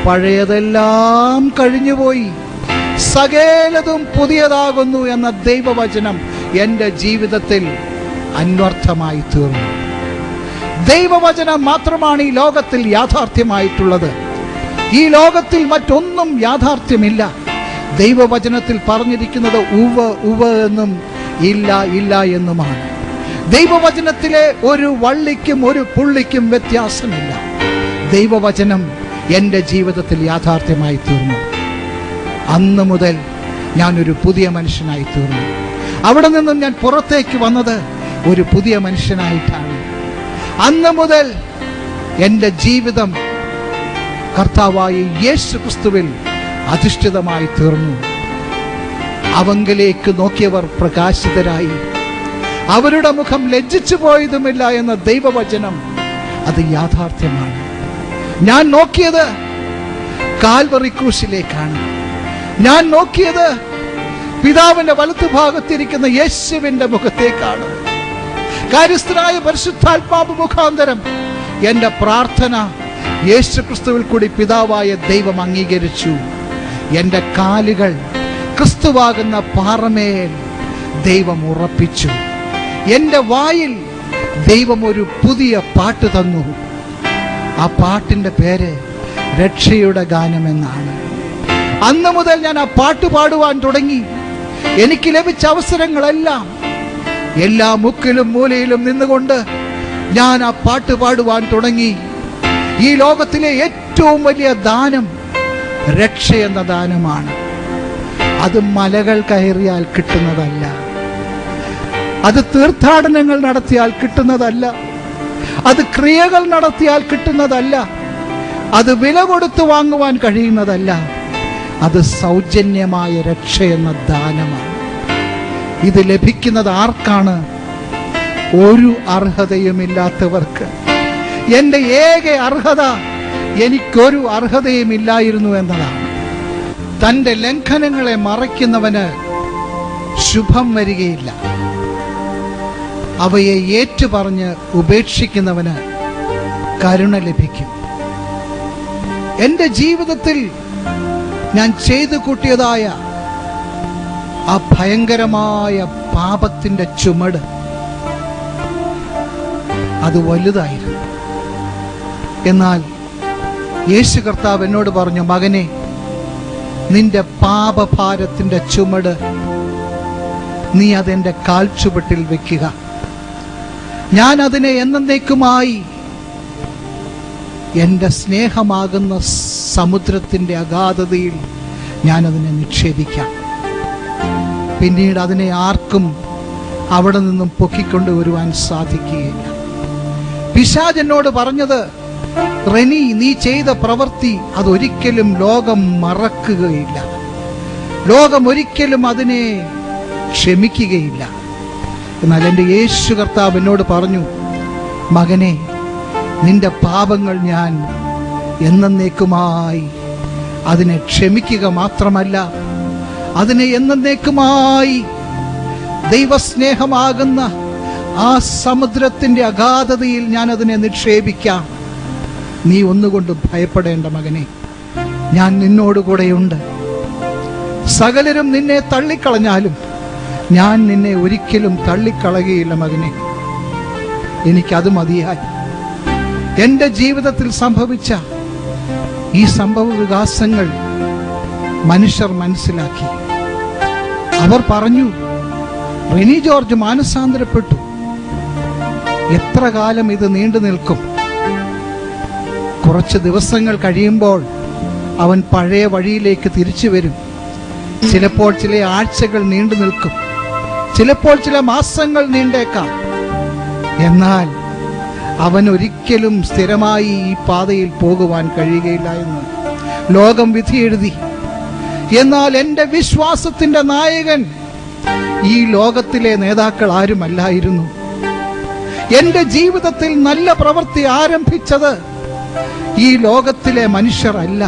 പഴയതെല്ലാം കഴിഞ്ഞുപോയി, സകലതും പുതിയതാകുന്നു എന്ന ദൈവവചനം എൻ്റെ ജീവിതത്തിൽ അന്വർത്ഥമായി തീർന്നു. ദൈവവചനം മാത്രമാണ് ഈ ലോകത്തിൽ യാഥാർത്ഥ്യമായിട്ടുള്ളത്. ഈ ലോകത്തിൽ മറ്റൊന്നും യാഥാർത്ഥ്യമില്ല. ദൈവവചനത്തിൽ പറഞ്ഞിരിക്കുന്നത് ഉവ്വ് ഉവ്വ് എന്നും ഇല്ല ഇല്ല എന്നുമാണ്. ദൈവവചനത്തിലെ ഒരു വള്ളിക്കും ഒരു പുള്ളിക്കും വ്യത്യാസമില്ല. ദൈവവചനം എൻ്റെ ജീവിതത്തിൽ യാഥാർത്ഥ്യമായി തീർന്നു. അന്ന് മുതൽ ഞാനൊരു പുതിയ മനുഷ്യനായി തീർന്നു. അവിടെ നിന്നും ഞാൻ പുറത്തേക്ക് വന്നത് ഒരു പുതിയ മനുഷ്യനായിട്ടാണ്. അന്ന് മുതൽ എൻ്റെ ജീവിതം കർത്താവായ യേശു ക്രിസ്തുവിൽ അധിഷ്ഠിതമായി തീർന്നു. അവങ്കലേക്ക് നോക്കിയവർ പ്രകാശിതരായി, അവരുടെ മുഖം ലജ്ജിച്ചു പോയതുമില്ല എന്ന ദൈവവചനം അത് യാഥാർത്ഥ്യമാണ്. ഞാൻ നോക്കിയത് കാൽവറി ക്രൂശിലേക്കാണ്. ഞാൻ നോക്കിയത് പിതാവിന്റെ വലത്തുഭാഗത്തിരിക്കുന്ന യേശുവിന്റെ മുഖത്തേക്കാണ്. കാര്യസ്ഥനായ പരിശുദ്ധാത്മാവ് മുഖാന്തരം എൻ്റെ പ്രാർത്ഥന യേശു ക്രിസ്തുവിൽ കൂടി പിതാവായ ദൈവം അംഗീകരിച്ചു. എൻ്റെ കാലുകൾ ക്രിസ്തുവാകുന്ന പാറമേൽ ദൈവം ഉറപ്പിച്ചു. എൻ്റെ വായിൽ ദൈവം ഒരു പുതിയ പാട്ട് തന്നു. ആ പാട്ടിൻ്റെ പേര് രക്ഷയുടെ ഗാനമെന്നാണ്. അന്ന് മുതൽ ഞാൻ ആ പാട്ട് പാടുവാൻ തുടങ്ങി. എനിക്ക് ലഭിച്ച അവസരങ്ങളെല്ലാം എല്ലാ മുക്കിലും മൂലയിലും നിന്നുകൊണ്ട് ഞാൻ ആ പാട്ട് പാടുവാൻ തുടങ്ങി. ഈ ലോകത്തിലെ ഏറ്റവും വലിയ ദാനം രക്ഷ എന്ന ദാനമാണ്. അത് മലകൾ കയറിയാൽ കിട്ടുന്നതല്ല, അത് തീർത്ഥാടനങ്ങൾ നടത്തിയാൽ കിട്ടുന്നതല്ല, അത് ക്രിയകൾ നടത്തിയാൽ കിട്ടുന്നതല്ല, അത് വില കൊടുത്തു വാങ്ങുവാൻ കഴിയുന്നതല്ല. അത് സൗജന്യമായ രക്ഷ എന്ന ദാനമാണ്. ഇത് ലഭിക്കുന്നത് ആർക്കാണ്? ഒരു അർഹതയുമില്ലാത്തവർക്ക്. എൻ്റെ ഏക അർഹത എനിക്കൊരു അർഹതയുമില്ലായിരുന്നു എന്നതാണ്. തൻ്റെ ലംഘനങ്ങളെ മറയ്ക്കുന്നവന് ശുഭം വരികയില്ല. അവയെ ഏറ്റുപറഞ്ഞ് ഉപേക്ഷിക്കുന്നവന് കരുണ ലഭിക്കും. എൻ്റെ ജീവിതത്തിൽ ഞാൻ ചെയ്തു കൂട്ടിയതായ ആ ഭയങ്കരമായ പാപത്തിന്റെ ചുമട് അത് വലുതായിരുന്നു. എന്നാൽ യേശു കർത്താവ് എന്നോട് പറഞ്ഞു, മകനെ, നിന്റെ പാപഭാരത്തിന്റെ ചുമട് നീ അതെന്റെ കാൽച്ചുവട്ടിൽ വെക്കുക. ഞാൻ അതിനെ എന്നേക്കുമായി എൻ്റെ സ്നേഹമാകുന്ന സമുദ്രത്തിന്റെ അഗാധതയിൽ ഞാനതിനെ നിക്ഷേപിക്കാം. പിന്നീട് അതിനെ ആർക്കും അവിടെ നിന്നും പൊക്കിക്കൊണ്ടുവരുവാൻ സാധിക്കുകയില്ല. പിശാച് എന്നോട് പറഞ്ഞത്, റെനി, നീ ചെയ്ത പ്രവൃത്തി അതൊരിക്കലും ലോകം മറക്കുകയില്ല, ലോകം ഒരിക്കലും അതിനെ ക്ഷമിക്കുകയില്ല. എന്നാൽ എൻ്റെ യേശു കർത്താവ് എന്നോട് പറഞ്ഞു, മകനെ, നിന്റെ പാപങ്ങൾ ഞാൻ എന്നേക്കുമായി അതിനെ ക്ഷമിക്കുക മാത്രമല്ല, അതിനെ എന്നേക്കുമായി ദൈവസ്നേഹമാകുന്ന ആ സമുദ്രത്തിന്റെ അഗാധതയിൽ ഞാൻ അതിനെ നിക്ഷേപിക്കാം. നീ ഒന്നുകൊണ്ടും ഭയപ്പെടേണ്ട മകനെ, ഞാൻ നിന്നോടുകൂടെയുണ്ട്. സകലരും നിന്നെ തള്ളിക്കളഞ്ഞാലും ഞാൻ നിന്നെ ഒരിക്കലും തള്ളിക്കളയുകയില്ല മകനെ. എനിക്കത് മതിയായി. എൻ്റെ ജീവിതത്തിൽ സംഭവിച്ച ഈ സംഭവ വികാസങ്ങൾ മനുഷ്യർ മനസ്സിലാക്കി. അവർ പറഞ്ഞു, റെനി ജോർജ് മാനസാന്തരപ്പെട്ടു. എത്ര കാലം ഇത് നീണ്ടു നിൽക്കും? കുറച്ച് ദിവസങ്ങൾ കഴിയുമ്പോൾ അവൻ പഴയ വഴിയിലേക്ക് തിരിച്ചു വരും. ചിലപ്പോൾ ചില ആഴ്ചകൾ നീണ്ടു നിൽക്കും, ചിലപ്പോൾ ചില മാസങ്ങൾ നീണ്ടേക്കാം. എന്നാൽ അവൻ ഒരിക്കലും സ്ഥിരമായി ഈ പാതയിൽ പോകുവാൻ കഴിയുകയില്ല എന്ന് ലോകം വിധി എഴുതി. എന്നാൽ എൻ്റെ വിശ്വാസത്തിന്റെ നായകൻ ഈ ലോകത്തിലെ നേതാക്കൾ ആരുമല്ലായിരുന്നു. എൻ്റെ ജീവിതത്തിൽ നല്ല പ്രവൃത്തി ആരംഭിച്ചത് ഈ ലോകത്തിലെ മനുഷ്യരല്ല.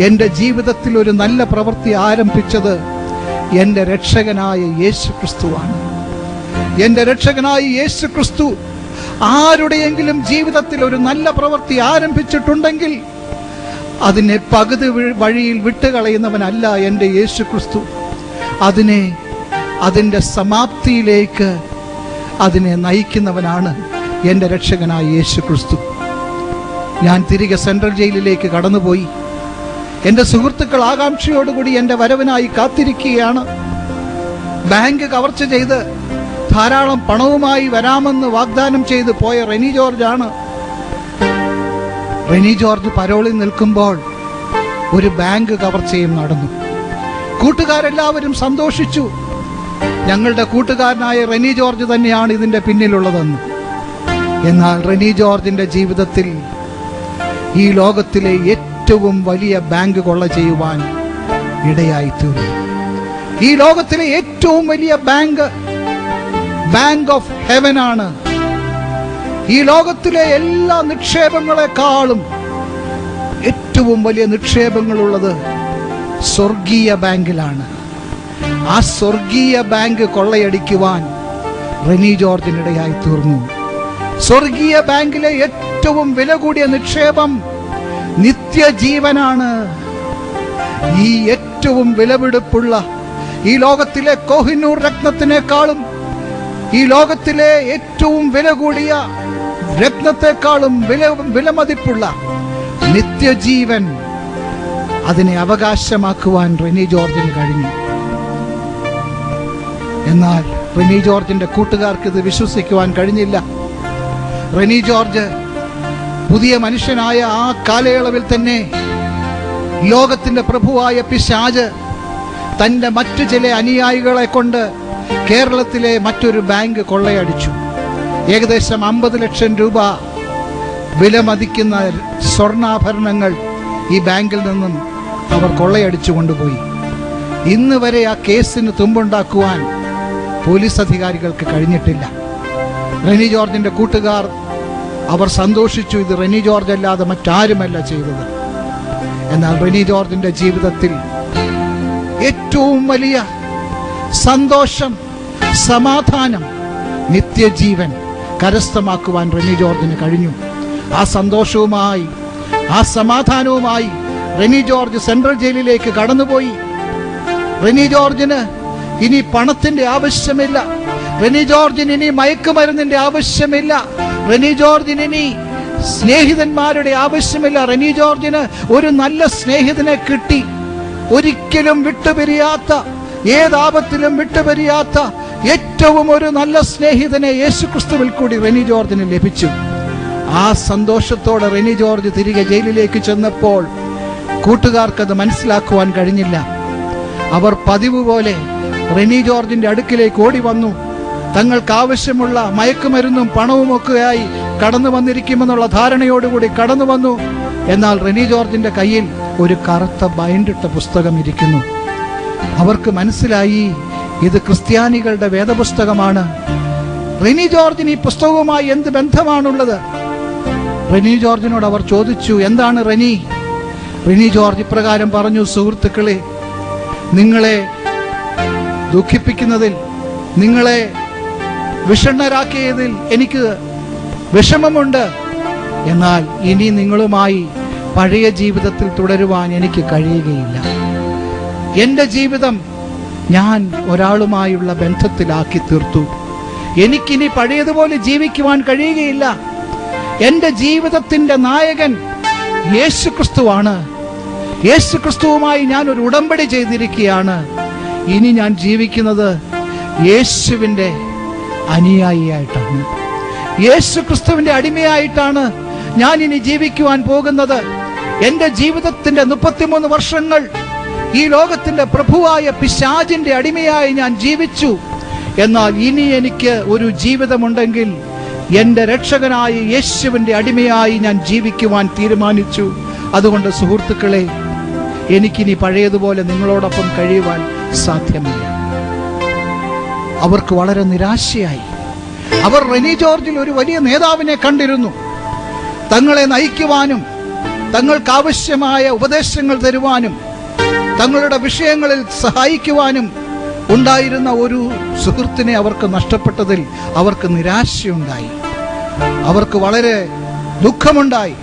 എൻ്റെ ജീവിതത്തിൽ ഒരു നല്ല പ്രവൃത്തി ആരംഭിച്ചത് എൻ്റെ രക്ഷകനായ യേശു ക്രിസ്തുവാണ്. എൻ്റെ രക്ഷകനായ യേശു ക്രിസ്തു ആരുടെയെങ്കിലും ജീവിതത്തിൽ ഒരു നല്ല പ്രവൃത്തി ആരംഭിച്ചിട്ടുണ്ടെങ്കിൽ അതിനെ പകുതി വഴിയിൽ വിട്ടുകളയുന്നവനല്ല എൻ്റെ യേശു ക്രിസ്തു. അതിൻ്റെ സമാപ്തിയിലേക്ക് അതിനെ നയിക്കുന്നവനാണ് എൻ്റെ രക്ഷകനായ യേശു ക്രിസ്തു. ഞാൻ തിരികെ സെൻട്രൽ ജയിലിലേക്ക് കടന്നുപോയി. എൻ്റെ സുഹൃത്തുക്കൾ ആകാംക്ഷയോടുകൂടി എൻ്റെ വരവിനായി കാത്തിരിക്കുകയാണ്. ബാങ്ക് കവർച്ച ചെയ്ത് ധാരാളം പണവുമായി വരാമെന്ന് വാഗ്ദാനം ചെയ്ത് പോയ റെനി ജോർജാണ്. റെനി ജോർജ് പരോളിൽ നിൽക്കുമ്പോൾ ഒരു ബാങ്ക് കവർച്ചയും നടന്നു. കൂട്ടുകാരെല്ലാവരും സന്തോഷിച്ചു. ഞങ്ങളുടെ കൂട്ടുകാരനായ റെനി ജോർജ് തന്നെയാണ് ഇതിന്റെ പിന്നിലുള്ളതെന്ന്. എന്നാൽ റെനി ജോർജിന്റെ ജീവിതത്തിൽ ഈ ലോകത്തിലെ ഏറ്റവും വലിയ ബാങ്ക് കൊള്ള ചെയ്യുവാൻ ഇടയായി തീർന്നു. ഈ ലോകത്തിലെ ഏറ്റവും വലിയ ബാങ്ക് ഓഫ് ഹെവൻ ആണ്. ഈ ലോകത്തിലെ എല്ലാ നിക്ഷേപങ്ങളെക്കാളും ഏറ്റവും വലിയ നിക്ഷേപങ്ങളുള്ളത് സ്വർഗീയ ബാങ്കിലാണ്. ആ സ്വർഗീയ ബാങ്ക് കൊള്ളയടിക്കുവാൻ റെനി ജോർജിനിടയായി തീർന്നു. സ്വർഗീയ ബാങ്കിലെ ഏറ്റവും വില കൂടിയ നിക്ഷേപം നിത്യജീവനാണ്. ഈ ഏറ്റവും വിലപിടിപ്പുള്ള ഈ ലോകത്തിലെ കോഹിനൂർ രത്നത്തിനേക്കാളും ഈ ലോകത്തിലെ ഏറ്റവും വില കൂടിയ രത്നത്തെക്കാളും വിലമതിപ്പുള്ള നിത്യജീവൻ അതിനെ അവകാശമാക്കുവാൻ റെനി ജോർജിന് കഴിഞ്ഞു. എന്നാൽ റെനി ജോർജിന്റെ കൂട്ടുകാർക്ക് ഇത് വിശ്വസിക്കുവാൻ കഴിഞ്ഞില്ല. റെനി ജോർജ് പുതിയ മനുഷ്യനായ ആ കാലയളവിൽ തന്നെ ലോകത്തിന്റെ പ്രഭുവായ പിശാച് തന്റെ മറ്റു ചില അനുയായികളെ കൊണ്ട് കേരളത്തിലെ മറ്റൊരു ബാങ്ക് കൊള്ളയടിച്ചു. ഏകദേശം 50 ലക്ഷം രൂപ വിലമതിക്കുന്ന സ്വർണ്ണാഭരണങ്ങൾ ഈ ബാങ്കിൽ നിന്നും അവർ കൊള്ളയടിച്ചു കൊണ്ടുപോയി. ഇന്ന് വരെ ആ കേസിന് തുമ്പുണ്ടാക്കുവാൻ പോലീസ് അധികാരികൾക്ക് കഴിഞ്ഞിട്ടില്ല. റെനി ജോർജിന്റെ കൂട്ടുകാർ അവർ സന്തോഷിച്ചു, ഇത് റെനി ജോർജ് അല്ലാതെ മറ്റാരുമല്ല ചെയ്തത്. എന്നാൽ റെനി ജോർജിന്റെ ജീവിതത്തിൽ ഏറ്റവും വലിയ സന്തോഷം, സമാധാനം, നിത്യജീവൻ കരസ്ഥമാക്കുവാൻ റെനി ജോർജിന് കഴിഞ്ഞു. ആ സന്തോഷവുമായി ആ സമാധാനവുമായി റെനി ജോർജ് സെൻട്രൽ ജയിലിലേക്ക് കടന്നുപോയി. റെനി ജോർജിന് ഇനി പണത്തിന്റെ ആവശ്യമില്ല. റെനി ജോർജിന് ഇനി മയക്കുമരുന്നിന്റെ ആവശ്യമില്ല. റെനി ജോർജിന് ഇനി സ്നേഹിതന്മാരുടെ ആവശ്യമില്ല. റെനി ജോർജിന് ഒരു നല്ല സ്നേഹിതനെ കിട്ടി. ഒരിക്കലും വിട്ടുപിരിയാത്ത, ഏതാപത്തിലും വിട്ടുപിരിയാത്ത ഏറ്റവും ഒരു നല്ല സ്നേഹിതനെ യേശുക്രിസ്തുവിൽ കൂടി റെനി ജോർജിന് ലഭിച്ചു. ആ സന്തോഷത്തോടെ റെനി ജോർജ് തിരികെ ജയിലിലേക്ക് ചെന്നപ്പോൾ കൂട്ടുകാർക്കത് മനസ്സിലാക്കുവാൻ കഴിഞ്ഞില്ല. അവർ പതിവ് പോലെ റെനി ജോർജിന്റെ അടുക്കിലേക്ക് ഓടി വന്നു. തങ്ങൾക്ക് ആവശ്യമുള്ള മയക്കുമരുന്നും പണവുമൊക്കെയായി കടന്നു വന്നിരിക്കുമെന്നുള്ള ധാരണയോടുകൂടി കടന്നു വന്നു. എന്നാൽ റെനി ജോർജിന്റെ കയ്യിൽ ഒരു കറുത്ത ബൈൻഡിട്ട പുസ്തകം ഇരിക്കുന്നു. അവർക്ക് മനസ്സിലായി, ഇത് ക്രിസ്ത്യാനികളുടെ വേദപുസ്തകമാണ്. റെനി ജോർജിന് ഈ പുസ്തകവുമായി എന്ത് ബന്ധമാണുള്ളത്? റെനി ജോർജിനോട് അവർ ചോദിച്ചു, എന്താണ് റെനി? റെനി ജോർജ് ഇപ്രകാരം പറഞ്ഞു, സുഹൃത്തുക്കളെ, നിങ്ങളെ ദുഃഖിപ്പിക്കുന്നതിൽ, നിങ്ങളെ വിഷണ്ണരാക്കിയതിൽ എനിക്ക് വിഷമമുണ്ട്. എന്നാൽ ഇനി നിങ്ങളുമായി പഴയ ജീവിതത്തിൽ തുടരുവാൻ എനിക്ക് കഴിയുകയില്ല. എൻ്റെ ജീവിതം ഞാൻ ഒരാളുമായുള്ള ബന്ധത്തിലാക്കി തീർത്തു. എനിക്കിനി പഴയതുപോലെ ജീവിക്കുവാൻ കഴിയുകയില്ല. എൻ്റെ ജീവിതത്തിൻ്റെ നായകൻ യേശുക്രിസ്തുവാണ്. യേശുക്രിസ്തുവുമായി ഞാൻ ഒരു ഉടമ്പടി ചെയ്തിരിക്കുകയാണ്. ഇനി ഞാൻ ജീവിക്കുന്നത് യേശുവിൻ്റെ അനുയായിയായിട്ടാണ്, യേശുക്രിസ്തുവിൻ്റെ അടിമയായിട്ടാണ് ഞാൻ ഇനി ജീവിക്കുവാൻ പോകുന്നത്. എൻ്റെ ജീവിതത്തിൻ്റെ 33 വർഷങ്ങൾ ഈ ലോകത്തിൻ്റെ പ്രഭുവായ പിശാചിന്റെ അടിമയായി ഞാൻ ജീവിച്ചു. എന്നാൽ ഇനി എനിക്ക് ഒരു ജീവിതമുണ്ടെങ്കിൽ എൻ്റെ രക്ഷകനായ യേശുവിൻ്റെ അടിമയായി ഞാൻ ജീവിക്കുവാൻ തീരുമാനിച്ചു. അതുകൊണ്ട് സുഹൃത്തുക്കളെ, എനിക്കിനി പഴയതുപോലെ നിങ്ങളോടൊപ്പം കഴിയുവാൻ സാധ്യമല്ല. അവർക്ക് വളരെ നിരാശയായി. അവർ റെനി ജോർജിൽ ഒരു വലിയ നേതാവിനെ കണ്ടിരുന്നു. തങ്ങളെ നയിക്കുവാനും തങ്ങൾക്ക് ആവശ്യമായ ഉപദേശങ്ങൾ തരുവാനും തങ്ങളുടെ വിഷയങ്ങളിൽ സഹായിക്കുവാനും ഉണ്ടായിരുന്ന ഒരു സുഹൃത്തിനെ അവർക്ക് നഷ്ടപ്പെട്ടതിൽ അവർക്ക് നിരാശയുണ്ടായി. അവർക്ക് വളരെ ദുഃഖമുണ്ടായി.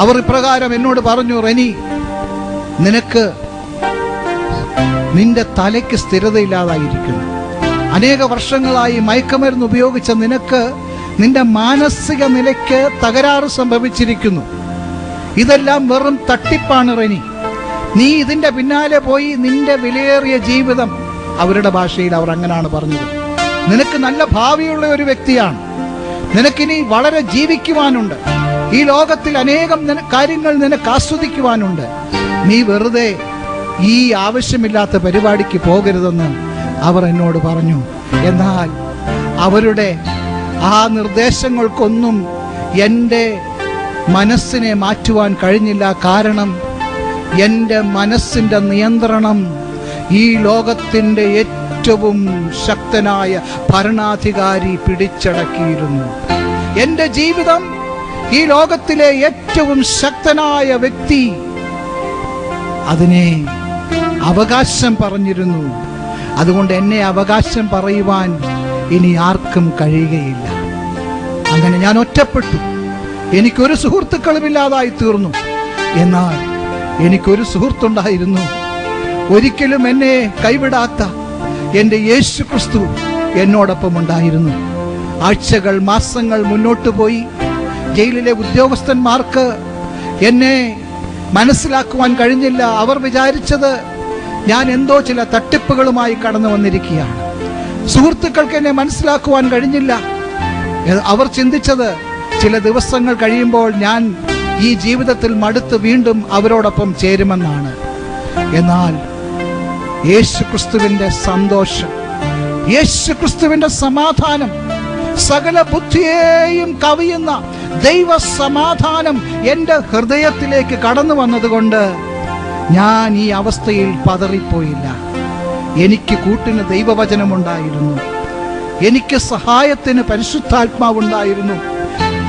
അവർ ഇപ്രകാരം എന്നോട് പറഞ്ഞു, റെനി, നിനക്ക് നിന്റെ തലയ്ക്ക് സ്ഥിരതയില്ലാതായിരിക്കുന്നു. അനേക വർഷങ്ങളായി മയക്കുമരുന്ന് ഉപയോഗിച്ച നിനക്ക് നിന്റെ മാനസിക നിലയ്ക്ക് തകരാറ് സംഭവിച്ചിരിക്കുന്നു. ഇതെല്ലാം വെറും തട്ടിപ്പാണ് റെനി. നീ ഇതിന്റെ പിന്നാലെ പോയി നിന്റെ വിലയേറിയ ജീവിതം, അവരുടെ ഭാഷയിൽ അവർ അങ്ങനെയാണ് പറഞ്ഞത്, നിനക്ക് നല്ല ഭാവിയുള്ള ഒരു വ്യക്തിയാണ്, നിനക്കിനി വളരെ ജീവിക്കുവാനുണ്ട്, ഈ ലോകത്തിൽ അനേകം കാര്യങ്ങൾ നിനക്ക് ആസ്വദിക്കുവാനുണ്ട്, നീ വെറുതെ ഈ ആവശ്യമില്ലാത്ത പരിപാടിക്ക് പോകരുതെന്ന് അവർ എന്നോട് പറഞ്ഞു. എന്നാൽ അവരുടെ ആ നിർദ്ദേശങ്ങൾക്കൊന്നും എൻ്റെ മനസ്സിനെ മാറ്റുവാൻ കഴിഞ്ഞില്ല. കാരണം എൻ്റെ മനസ്സിൻ്റെ നിയന്ത്രണം ഈ ലോകത്തിൻ്റെ ഏറ്റവും ശക്തനായ ഭരണാധികാരി പിടിച്ചടക്കിയിരുന്നു. എൻ്റെ ജീവിതം ഈ ലോകത്തിലെ ഏറ്റവും ശക്തനായ വ്യക്തി അതിനെ അവകാശം പറഞ്ഞിരുന്നു. അതുകൊണ്ട് എന്നെ അവകാശം പറയുവാൻ ഇനി ആർക്കും കഴിയുകയില്ല. അങ്ങനെ ഞാൻ ഒറ്റപ്പെട്ടു. എനിക്കൊരു സുഹൃത്തുക്കളുമില്ലാതായി തീർന്നു. എന്നാൽ എനിക്കൊരു സുഹൃത്തുണ്ടായിരുന്നു. ഒരിക്കലും എന്നെ കൈവിടാത്ത എൻ്റെ യേശുക്രിസ്തു എന്നോടൊപ്പം ഉണ്ടായിരുന്നു. ആഴ്ചകൾ, മാസങ്ങൾ മുന്നോട്ട് പോയി. ജയിലിലെ ഉദ്യോഗസ്ഥന്മാർക്ക് എന്നെ മനസ്സിലാക്കുവാൻ കഴിഞ്ഞില്ല. അവർ വിചാരിച്ചത് ഞാൻ എന്തോ ചില തട്ടിപ്പുകളുമായി കടന്നു വന്നിരിക്കുകയാണ്. സുഹൃത്തുക്കൾക്ക് എന്നെ മനസ്സിലാക്കുവാൻ കഴിഞ്ഞില്ല. അവർ ചിന്തിച്ചത് ചില ദിവസങ്ങൾ കഴിയുമ്പോൾ ഞാൻ ഈ ജീവിതത്തിൽ മടുത്ത് വീണ്ടും അവരോടൊപ്പം ചേരുമെന്നാണ്. എന്നാൽ യേശുക്രിസ്തുവിന്റെ സന്തോഷം, യേശുക്രിസ്തുവിന്റെ സമാധാനം, സകല ബുദ്ധിയെയും കവിയുന്ന ദൈവ സമാധാനം എൻ്റെ ഹൃദയത്തിലേക്ക് കടന്നു വന്നതുകൊണ്ട് ഞാൻ ഈ അവസ്ഥയിൽ പതറിപ്പോയില്ല. എനിക്ക് കൂട്ടിന് ദൈവവചനമുണ്ടായിരുന്നു. എനിക്ക് സഹായത്തിന് പരിശുദ്ധാത്മാവുണ്ടായിരുന്നു.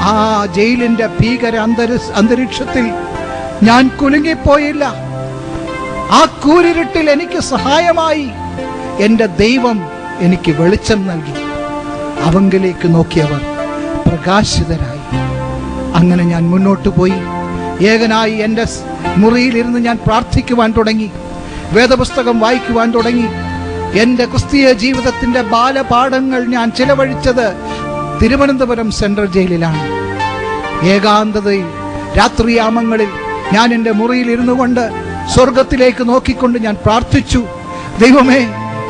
ആ ജയിലിന്റെ ഭീകര അന്തരീക്ഷത്തിൽ ഞാൻ കുലുങ്ങിപ്പോയില്ല. ആ കൂരിരുട്ടിൽ എനിക്ക് സഹായമായി എൻ്റെ ദൈവം എനിക്ക് വെളിച്ചം നൽകി. അവങ്കിലേക്ക് നോക്കിയവർ പ്രകാശിതരായി. അങ്ങനെ ഞാൻ മുന്നോട്ട് പോയി. ഏകനായി എൻ്റെ മുറിയിലിരുന്ന് ഞാൻ പ്രാർത്ഥിക്കുവാൻ തുടങ്ങി. വേദപുസ്തകം വായിക്കുവാൻ തുടങ്ങി. എൻ്റെ ക്രിസ്തീയ ജീവിതത്തിൻ്റെ ബാലപാഠങ്ങൾ ഞാൻ ചിലവഴിച്ചത് തിരുവനന്തപുരം സെൻട്രൽ ജയിലിലാണ്. ഏകാന്തതയിൽ രാത്രിയാമങ്ങളിൽ ഞാൻ എൻ്റെ മുറിയിൽ ഇരുന്നു കൊണ്ട് സ്വർഗത്തിലേക്ക് നോക്കിക്കൊണ്ട് ഞാൻ പ്രാർത്ഥിച്ചു, ദൈവമേ,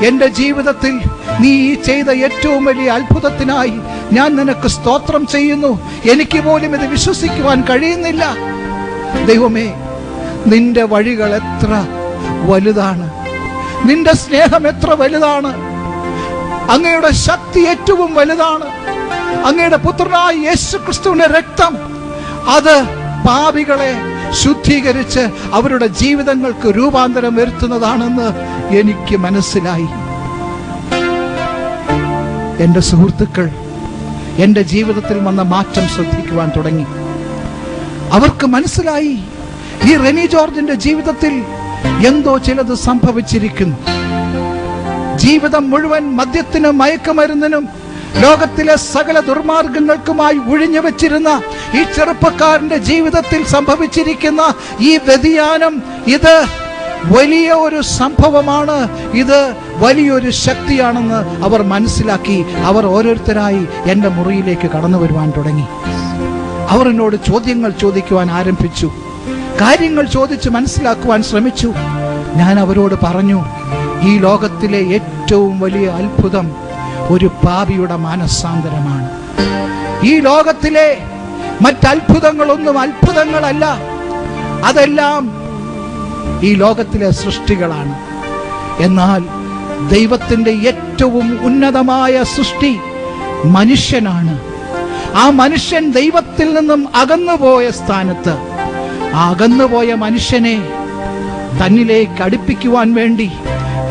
എൻ്റെ ജീവിതത്തിൽ നീ ഈ ചെയ്ത ഏറ്റവും വലിയ അത്ഭുതത്തിനായി ഞാൻ നിനക്ക് സ്തോത്രം ചെയ്യുന്നു. എനിക്ക് പോലും ഇത് വിശ്വസിക്കുവാൻ കഴിയുന്നില്ല. ദൈവമേ, നിന്റെ വഴികൾ എത്ര വലുതാണ്, നിന്റെ സ്നേഹം എത്ര വലുതാണ്, അങ്ങയുടെ ശക്തി ഏറ്റവും വലുതാണ്. അങ്ങയുടെ പുത്രനായ യേശുക്രിസ്തുവിന്റെ രക്തം അത് പാപികളെ ശുദ്ധീകരിച്ച് അവരുടെ ജീവിതങ്ങൾക്ക് രൂപാന്തരം വരുത്തുന്നതാണെന്ന് എനിക്ക് മനസ്സിലായി. എൻ്റെ സുഹൃത്തുക്കൾ എൻ്റെ ജീവിതത്തിൽ വന്ന മാറ്റം ശ്രദ്ധിക്കുവാൻ തുടങ്ങി. അവർക്ക് മനസ്സിലായി ഈ റെനി ജോർജിന്റെ ജീവിതത്തിൽ എന്തോ ചിലത് സംഭവിച്ചിരിക്കുന്നു. ജീവിതം മുഴുവൻ മദ്യത്തിനും മയക്കുമരുന്നിനും ലോകത്തിലെ സകല ദുർമാർഗങ്ങൾക്കുമായി ഒഴിഞ്ഞു വെച്ചിരുന്ന ഈ ചെറുപ്പക്കാരന്റെ ജീവിതത്തിൽ സംഭവിച്ചിരിക്കുന്ന ഈ വ്യതിയാനം, ഇത് വലിയ ഒരു സംഭവമാണ്, ഇത് വലിയൊരു ശക്തിയാണെന്ന് അവർ മനസ്സിലാക്കി. അവർ ഓരോരുത്തരായി എൻ്റെ മുറിയിലേക്ക് കടന്നു വരുവാൻ തുടങ്ങി. അവർ എന്നോട് ചോദ്യങ്ങൾ ചോദിക്കുവാൻ ആരംഭിച്ചു, കാര്യങ്ങൾ ചോദിച്ച് മനസ്സിലാക്കുവാൻ ശ്രമിച്ചു. ഞാൻ അവരോട് പറഞ്ഞു, ഈ ലോകത്തിലെ ഏറ്റവും വലിയ അത്ഭുതം ഒരു പാപിയുടെ മാനസാന്തരമാണ്. ഈ ലോകത്തിലെ മറ്റത്ഭുതങ്ങളൊന്നും അത്ഭുതങ്ങളല്ല, അതെല്ലാം ഈ ലോകത്തിലെ സൃഷ്ടികളാണ്. എന്നാൽ ദൈവത്തിൻ്റെ ഏറ്റവും ഉന്നതമായ സൃഷ്ടി മനുഷ്യനാണ്. ആ മനുഷ്യൻ ദൈവത്തിൽ നിന്നും അകന്നുപോയ സ്ഥാനത്ത് ആ അകന്നുപോയ മനുഷ്യനെ തന്നിലേക്ക് അടുപ്പിക്കുവാൻ വേണ്ടി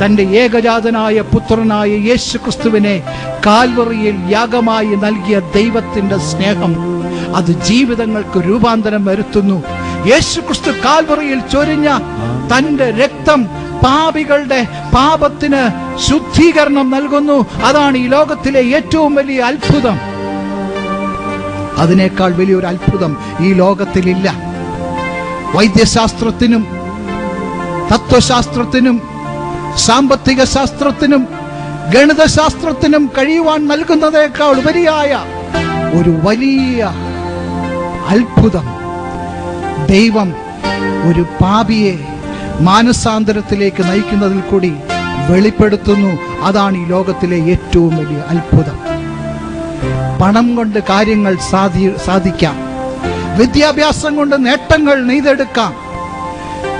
തൻ്റെ ഏകജാതനായ പുത്രനായ യേശുക്രിസ്തുവിനെ കാൽവറിയിൽ യാഗമായി നൽകിയ ദൈവത്തിൻ്റെ സ്നേഹം അത് ജീവിതങ്ങൾക്ക് രൂപാന്തരം വരുത്തുന്നു. യേശുക്രിസ്തു കാൽവറിയിൽ ചൊരിഞ്ഞ തൻ്റെ രക്തം പാപികളുടെ പാപത്തിന് ശുദ്ധീകരണം നൽകുന്നു. അതാണ് ഈ ലോകത്തിലെ ഏറ്റവും വലിയ അത്ഭുതം. അതിനേക്കാൾ വലിയൊരു അത്ഭുതം ഈ ലോകത്തിലില്ല. വൈദ്യശാസ്ത്രത്തിനും തത്വശാസ്ത്രത്തിനും സാമ്പത്തിക ശാസ്ത്രത്തിനും ഗണിതശാസ്ത്രത്തിനും കഴിയുവാൻ നൽകുന്നതേക്കാൾ ഉപരിയായ ഒരു വലിയ അത്ഭുതം ദൈവം ഒരു പാപിയെ മാനസാന്തരത്തിലേക്ക് നയിക്കുന്നതിൽ കൂടി വെളിപ്പെടുത്തുന്നു. അതാണ് ഈ ലോകത്തിലെ ഏറ്റവും വലിയ അത്ഭുതം. പണം കൊണ്ട് കാര്യങ്ങൾ സാധിക്കാം, വിദ്യാഭ്യാസം കൊണ്ട് നേട്ടങ്ങൾ നെയ്തെടുക്കാം,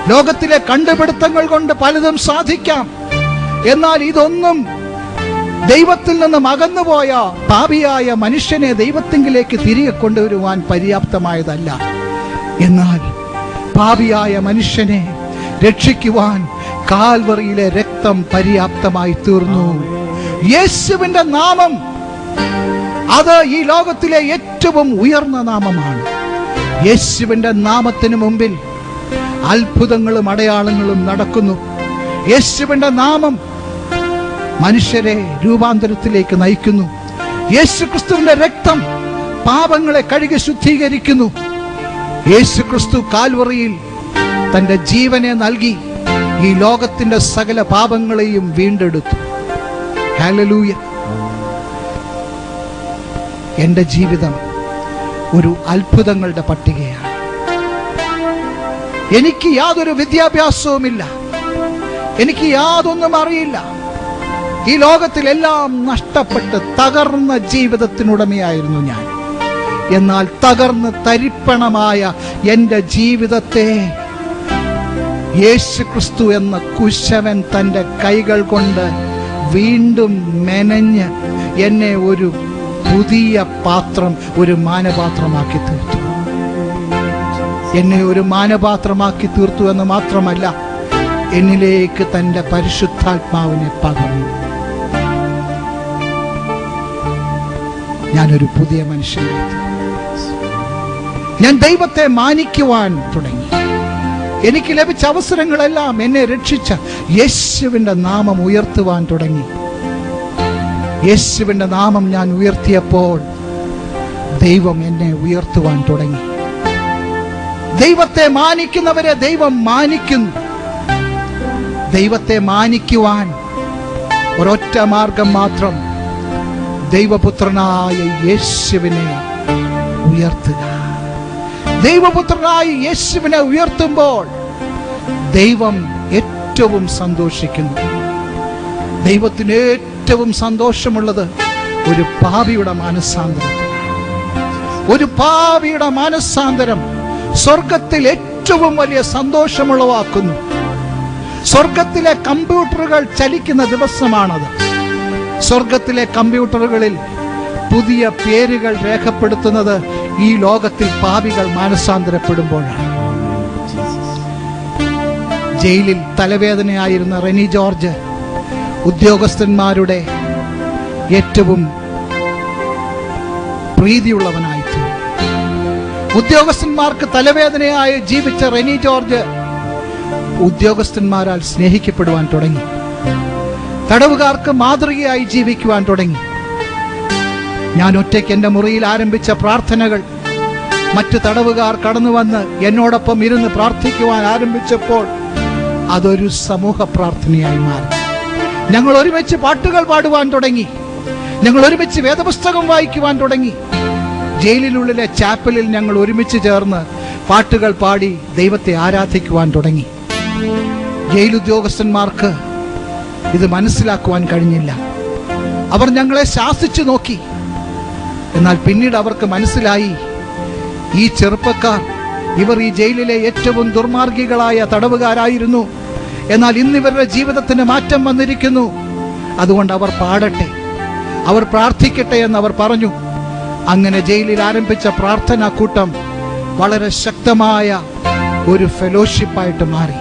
ലോകത്തിലെ കണ്ടുപിടുത്തങ്ങൾ കൊണ്ട് പലതും സാധിക്കാം. എന്നാൽ ഇതൊന്നും ദൈവത്തിൽ നിന്നും അകന്നുപോയ പാപിയായ മനുഷ്യനെ ദൈവത്തിങ്കിലേക്ക് തിരികെ കൊണ്ടുവരുവാൻ പര്യാപ്തമായതല്ല. എന്നാൽ പാപിയായ മനുഷ്യനെ രക്ഷിക്കുവാൻ കാൽവറിയിലെ രക്തം പര്യാപ്തമായി തീർന്നു. യേശുവിന്റെ നാമം അത് ഈ ലോകത്തിലെ ഏറ്റവും ഉയർന്ന നാമമാണ്. യേശുവിന്റെ നാമത്തിന് മുമ്പിൽ അത്ഭുതങ്ങളും അടയാളങ്ങളും നടക്കുന്നു. യേശുവിന്റെ നാമം മനുഷ്യരെ രൂപാന്തരത്തിലേക്ക് നയിക്കുന്നു. യേശുക്രിസ്തുവിന്റെ രക്തം പാപങ്ങളെ കഴുകി ശുദ്ധീകരിക്കുന്നു. യേശുക്രിസ്തു കാൽവറിയിൽ തന്റെ ജീവനെ നൽകി ഈ ലോകത്തിന്റെ സകല പാപങ്ങളെയും വീണ്ടെടുത്തു. ഹല്ലേലൂയ. എൻ്റെ ജീവിതം ഒരു അത്ഭുതങ്ങളുടെ പട്ടികയാണ്. എനിക്ക് യാതൊരു വിദ്യാഭ്യാസവുമില്ല, എനിക്ക് യാതൊന്നും അറിയില്ല. ഈ ലോകത്തിലെല്ലാം നഷ്ടപ്പെട്ട് തകർന്ന ജീവിതത്തിനുടമയായിരുന്നു ഞാൻ. എന്നാൽ തകർന്ന് തരിപ്പണമായ എൻ്റെ ജീവിതത്തെ യേശുക്രിസ്തു എന്ന കുശവൻ തൻ്റെ കൈകൾ കൊണ്ട് വീണ്ടും മെനഞ്ഞ് എന്നെ ഒരു പുതിയ പാത്രം, ഒരു മാനപാത്രമാക്കി തീർത്തു. എന്നെ ഒരു മാനപാത്രമാക്കി തീർത്തു എന്ന് മാത്രമല്ല, എന്നിലേക്ക് തൻ്റെ പരിശുദ്ധാത്മാവിനെ പകർന്നു. ഞാനൊരു പുതിയ മനുഷ്യനായി. ഞാൻ ദൈവത്തെ മാനിക്കുവാൻ തുടങ്ങി. എനിക്ക് ലഭിച്ച അവസരങ്ങളെല്ലാം എന്നെ രക്ഷിച്ച യേശുവിന്റെ നാമം ഉയർത്തുവാൻ തുടങ്ങി. യേശുവിന്റെ നാമം ഞാൻ ഉയർത്തിയപ്പോൾ ദൈവം എന്നെ ഉയർത്തുവാൻ തുടങ്ങി. ദൈവത്തെ മാനിക്കുന്നവരെ ദൈവം മാനിക്കുന്നു. ദൈവത്തെ മാനിക്കുവാൻ ഒരൊറ്റ മാർഗം മാത്രം, ദൈവപുത്രനായ യേശുവിനെ ഉയർത്തുക. ദൈവപുത്രനായ യേശുവിനെ ഉയർത്തുമ്പോൾ ദൈവം ഏറ്റവും സന്തോഷിക്കുന്നു. ദൈവത്തിന് ഏറ്റവും സന്തോഷമുള്ളത് ഒരു പാപിയുടെ മാനസാന്തരം. ഒരു പാപിയുടെ മാനസാന്തരം സ്വർഗത്തിൽ ഏറ്റവും വലിയ സന്തോഷമുളവാക്കുന്നു. സ്വർഗത്തിലെ കമ്പ്യൂട്ടറുകൾ ചലിക്കുന്ന ദിവസമാണത്. സ്വർഗത്തിലെ കമ്പ്യൂട്ടറുകളിൽ പുതിയ പേരുകൾ രേഖപ്പെടുത്തുന്നത് ഈ ലോകത്തിൽ പാപികൾ മാനസാന്തരപ്പെടുമ്പോഴാണ്. ജയിലിൽ തലവേദനയായിരുന്ന റെനി ജോർജ് ഉദ്യോഗസ്ഥന്മാരുടെ ഏറ്റവും പ്രീതിയുള്ളവനായിത്തീർന്നു. ഉദ്യോഗസ്ഥന്മാർക്ക് തലവേദനയായി ജീവിച്ച റെനി ജോർജ് ഉദ്യോഗസ്ഥന്മാരാൽ സ്നേഹിക്കപ്പെടുവാൻ തുടങ്ങി. തടവുകാർക്ക് മാതൃകയായി ജീവിക്കുവാൻ തുടങ്ങി. ഞാൻ ഒറ്റയ്ക്ക് എൻ്റെ മുറിയിൽ ആരംഭിച്ച പ്രാർത്ഥനകൾ മറ്റ് തടവുകാർ കടന്നു വന്ന് എന്നോടൊപ്പം ഇരുന്ന് പ്രാർത്ഥിക്കുവാൻ ആരംഭിച്ചപ്പോൾ അതൊരു സമൂഹ പ്രാർത്ഥനയായി മാറി. ഞങ്ങൾ ഒരുമിച്ച് പാട്ടുകൾ പാടുവാൻ തുടങ്ങി. ഞങ്ങൾ ഒരുമിച്ച് വേദപുസ്തകം വായിക്കുവാൻ തുടങ്ങി. ജയിലിനുള്ളിലെ ചാപ്പലിൽ ഞങ്ങൾ ഒരുമിച്ച് ചേർന്ന് പാട്ടുകൾ പാടി ദൈവത്തെ ആരാധിക്കുവാൻ തുടങ്ങി. ജയിലുദ്യോഗസ്ഥന്മാർക്ക് ഇത് മനസ്സിലാക്കുവാൻ കഴിഞ്ഞില്ല. അവർ ഞങ്ങളെ ശാസിച്ചു നോക്കി. എന്നാൽ പിന്നീട് അവർക്ക് മനസ്സിലായി, ഈ ചെറുപ്പക്കാർ, ഇവർ ഈ ജയിലിലെ ഏറ്റവും ദുർമാർഗികളായ തടവുകാരായിരുന്നു. എന്നാൽ ഇന്നിവരുടെ ജീവിതത്തിന് മാറ്റം വന്നിരിക്കുന്നു. അതുകൊണ്ട് അവർ പാടട്ടെ, അവർ പ്രാർത്ഥിക്കട്ടെ എന്നവർ പറഞ്ഞു. അങ്ങനെ ജയിലിൽ ആരംഭിച്ച പ്രാർത്ഥനാ കൂട്ടം വളരെ ശക്തമായ ഒരു ഫെലോഷിപ്പായിട്ട് മാറി.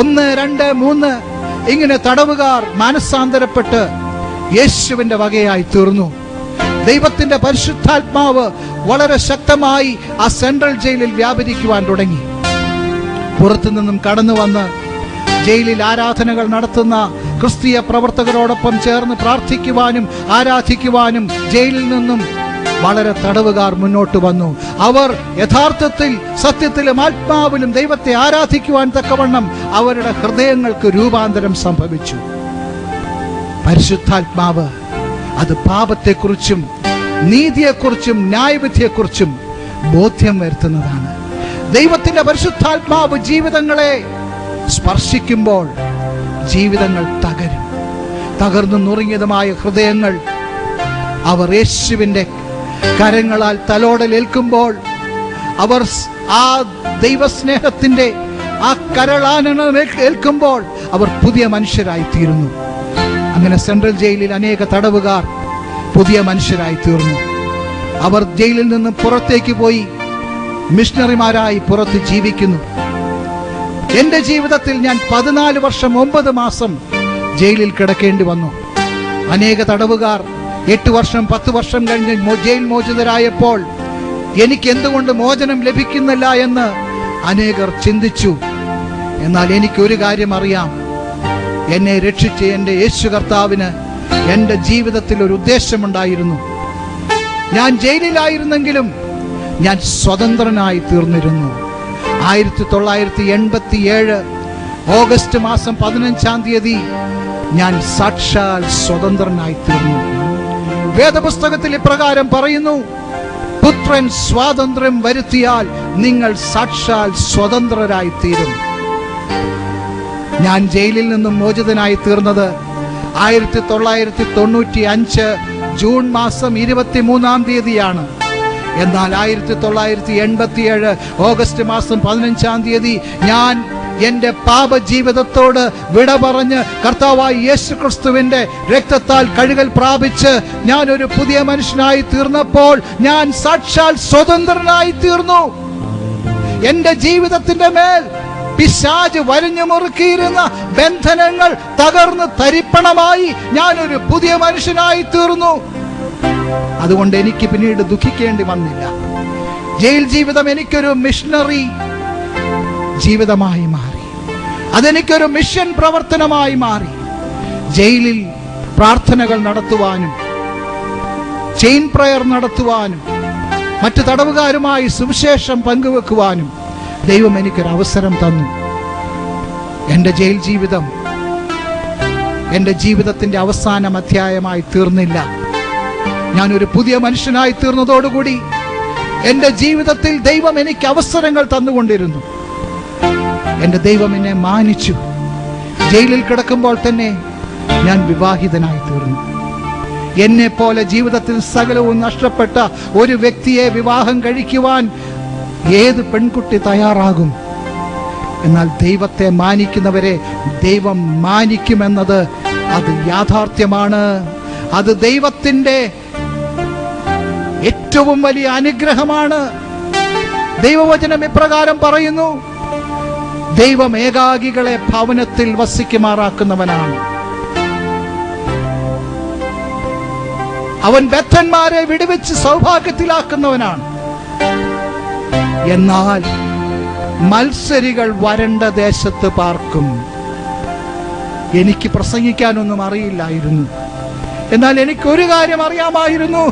1, 2, 3 ഇങ്ങനെ തടവുകാർ മാനസാന്തരപ്പെട്ട് യേശുവിന്റെ വകയായി തീർന്നു. ദൈവത്തിന്റെ പരിശുദ്ധാത്മാവ് വളരെ ശക്തമായി ആ സെൻട്രൽ ജയിലിൽ വ്യാപരിക്കുവാൻ തുടങ്ങി. പുറത്തുനിന്നും കടന്നു വന്ന് ജയിലിൽ ആരാധനകൾ നടത്തുന്ന ക്രിസ്തീയ പ്രവർത്തകരോടൊപ്പം ചേർന്ന് പ്രാർത്ഥിക്കുവാനും ആരാധിക്കുവാനും ജയിലിൽ നിന്നും വളരെ തടവുകാർ മുന്നോട്ട് വന്നു. അവർ യഥാർത്ഥത്തിൽ സത്യത്തിലും ആത്മാവിലും ദൈവത്തെ ആരാധിക്കുവാൻ തക്കവണ്ണം അവരുടെ ഹൃദയങ്ങൾക്ക് രൂപാന്തരം സംഭവിച്ചു. പരിശുദ്ധാത്മാവ് അത് പാപത്തെക്കുറിച്ചും നീതിയെക്കുറിച്ചും ന്യായവിധിയെക്കുറിച്ചും ബോധ്യം വരുത്തുന്നതാണ്. ദൈവത്തിന്റെ പരിശുദ്ധാത്മാവ് ജീവിതങ്ങളെ സ്പർശിക്കുമ്പോൾ ജീവിതങ്ങൾ തകരും. തകർന്നു നുറുങ്ങിയതുമായ ഹൃദയങ്ങൾ അവർ യേശുവിന്റെ കരങ്ങളാൽ തലോടലേൽക്കുമ്പോൾ അവർ ആ ദൈവസ്നേഹത്തിന്റെ ആ കരളാനനം ഏൽക്കുമ്പോൾ അവർ പുതിയ മനുഷ്യരായി തീരുന്നു. അങ്ങനെ സെൻട്രൽ ജയിലിൽ അനേക തടവുകാർ പുതിയ മനുഷ്യരായി തീർന്നു. അവർ ജയിലിൽ നിന്ന് പുറത്തേക്ക് പോയി മിഷണറിമാരായി പുറത്ത് ജീവിക്കുന്നു. എന്റെ ജീവിതത്തിൽ ഞാൻ 14 വർഷം 9 മാസം ജയിലിൽ കിടക്കേണ്ടി വന്നു. അനേക തടവുകാർ 8 വർഷം 10 വർഷം കഴിഞ്ഞ് ജയിൽ മോചിതരായപ്പോൾ എനിക്ക് എന്തുകൊണ്ട് മോചനം ലഭിക്കുന്നില്ല എന്ന് അനേകർ ചിന്തിച്ചു. എന്നാൽ എനിക്കൊരു കാര്യം അറിയാം, എന്നെ രക്ഷിച്ച എൻ്റെ യേശു കർത്താവിന് എൻ്റെ ജീവിതത്തിൽ ഒരു ഉദ്ദേശമുണ്ടായിരുന്നു. ഞാൻ ജയിലിലായിരുന്നെങ്കിലും ഞാൻ സ്വതന്ത്രനായി തീർന്നിരുന്നു. 1987 ഓഗസ്റ്റ് മാസം 15-ാം തീയതി ഞാൻ സാക്ഷാൽ സ്വതന്ത്രനായി തീർന്നു. വേദപുസ്തകത്തിൽ ഇപ്രകാരം പറയുന്നു, പുത്രൻ സ്വാതന്ത്ര്യം വരുത്തിയാൽ നിങ്ങൾ സാക്ഷാൽ സ്വതന്ത്രരായി തീരും. ഞാൻ ജയിലിൽ നിന്നും മോചിതനായി തീർന്നത് 1995 ജൂൺ മാസം 23-ാം തീയതിയാണ്. എന്നാൽ 1987 ഓഗസ്റ്റ് മാസം 15-ാം തീയതി ഞാൻ എന്റെ പാപജീവിതത്തോട് വിട പറഞ്ഞ് കർത്താവായ യേശു ക്രിസ്തുവിന്റെ രക്തത്താൽ കഴുകൽ പ്രാപിച്ച് ഞാൻ ഒരു പുതിയ മനുഷ്യനായി തീർന്നപ്പോൾ ഞാൻ സാക്ഷാൽ സ്വതന്ത്രനായി തീർന്നു. എന്റെ ജീവിതത്തിന്റെ മേൽ പിശാച് വരിഞ്ഞു മുറുക്കിയിരുന്ന ബന്ധനങ്ങൾ തകർന്ന് തരിപ്പണമായി ഞാനൊരു പുതിയ മനുഷ്യനായി തീർന്നു. അതുകൊണ്ട് എനിക്ക് പിന്നീട് ദുഃഖിക്കേണ്ടി വന്നില്ല. ജയിൽ ജീവിതം എനിക്കൊരു മിഷണറി ജീവിതമായി മാറി. അതെനിക്കൊരു മിഷൻ പ്രവർത്തനമായി മാറി. ജയിലിൽ പ്രാർത്ഥനകൾ നടത്തുവാനും ചെയിൻ പ്രയർ നടത്തുവാനും മറ്റു തടവുകാരുമായി സുവിശേഷം പങ്കുവെക്കുവാനും ദൈവം എനിക്കൊരു അവസരം തന്നു. എൻ്റെ ജയിൽ ജീവിതം എൻ്റെ ജീവിതത്തിൻ്റെ അവസാനം അധ്യായമായി തീർന്നില്ല. ഞാനൊരു പുതിയ മനുഷ്യനായി തീർന്നതോടുകൂടി എൻ്റെ ജീവിതത്തിൽ ദൈവം എനിക്ക് അവസരങ്ങൾ തന്നുകൊണ്ടിരുന്നു. എൻ്റെ ദൈവം എന്നെ മാനിച്ചു. ജയിലിൽ കിടക്കുമ്പോൾ തന്നെ ഞാൻ വിവാഹിതനായി തീർന്നു. എന്നെ പോലെ ജീവിതത്തിൽ സകലവും നഷ്ടപ്പെട്ട ഒരു വ്യക്തിയെ വിവാഹം കഴിക്കുവാൻ ഏത് പെൺകുട്ടി തയ്യാറാകും? എന്നാൽ ദൈവത്തെ മാനിക്കുന്നവരെ ദൈവം മാനിക്കുമെന്നത് അത് യാഥാർത്ഥ്യമാണ്. അത് ദൈവത്തിൻ്റെ ഏറ്റവും വലിയ അനുഗ്രഹമാണ്. ദൈവവചനം ഇപ്രകാരം പറയുന്നു: ദൈവം ഏകാകികളെ ഭവനത്തിൽ വസിക്കുമാറാക്കുന്നവനാണ്. അവൻ ബദ്ധന്മാരെ വിടുവിച്ച് സൗഭാഗ്യത്തിലാക്കുന്നവനാണ്. എന്നാൽ മത്സരികൾ വരണ്ട ദേശത്ത് പാർക്കും. എനിക്ക് പ്രസംഗിക്കാനൊന്നും അറിയില്ലായിരുന്നു. എന്നാൽ എനിക്കൊരു കാര്യം അറിയാമായിരുന്നു: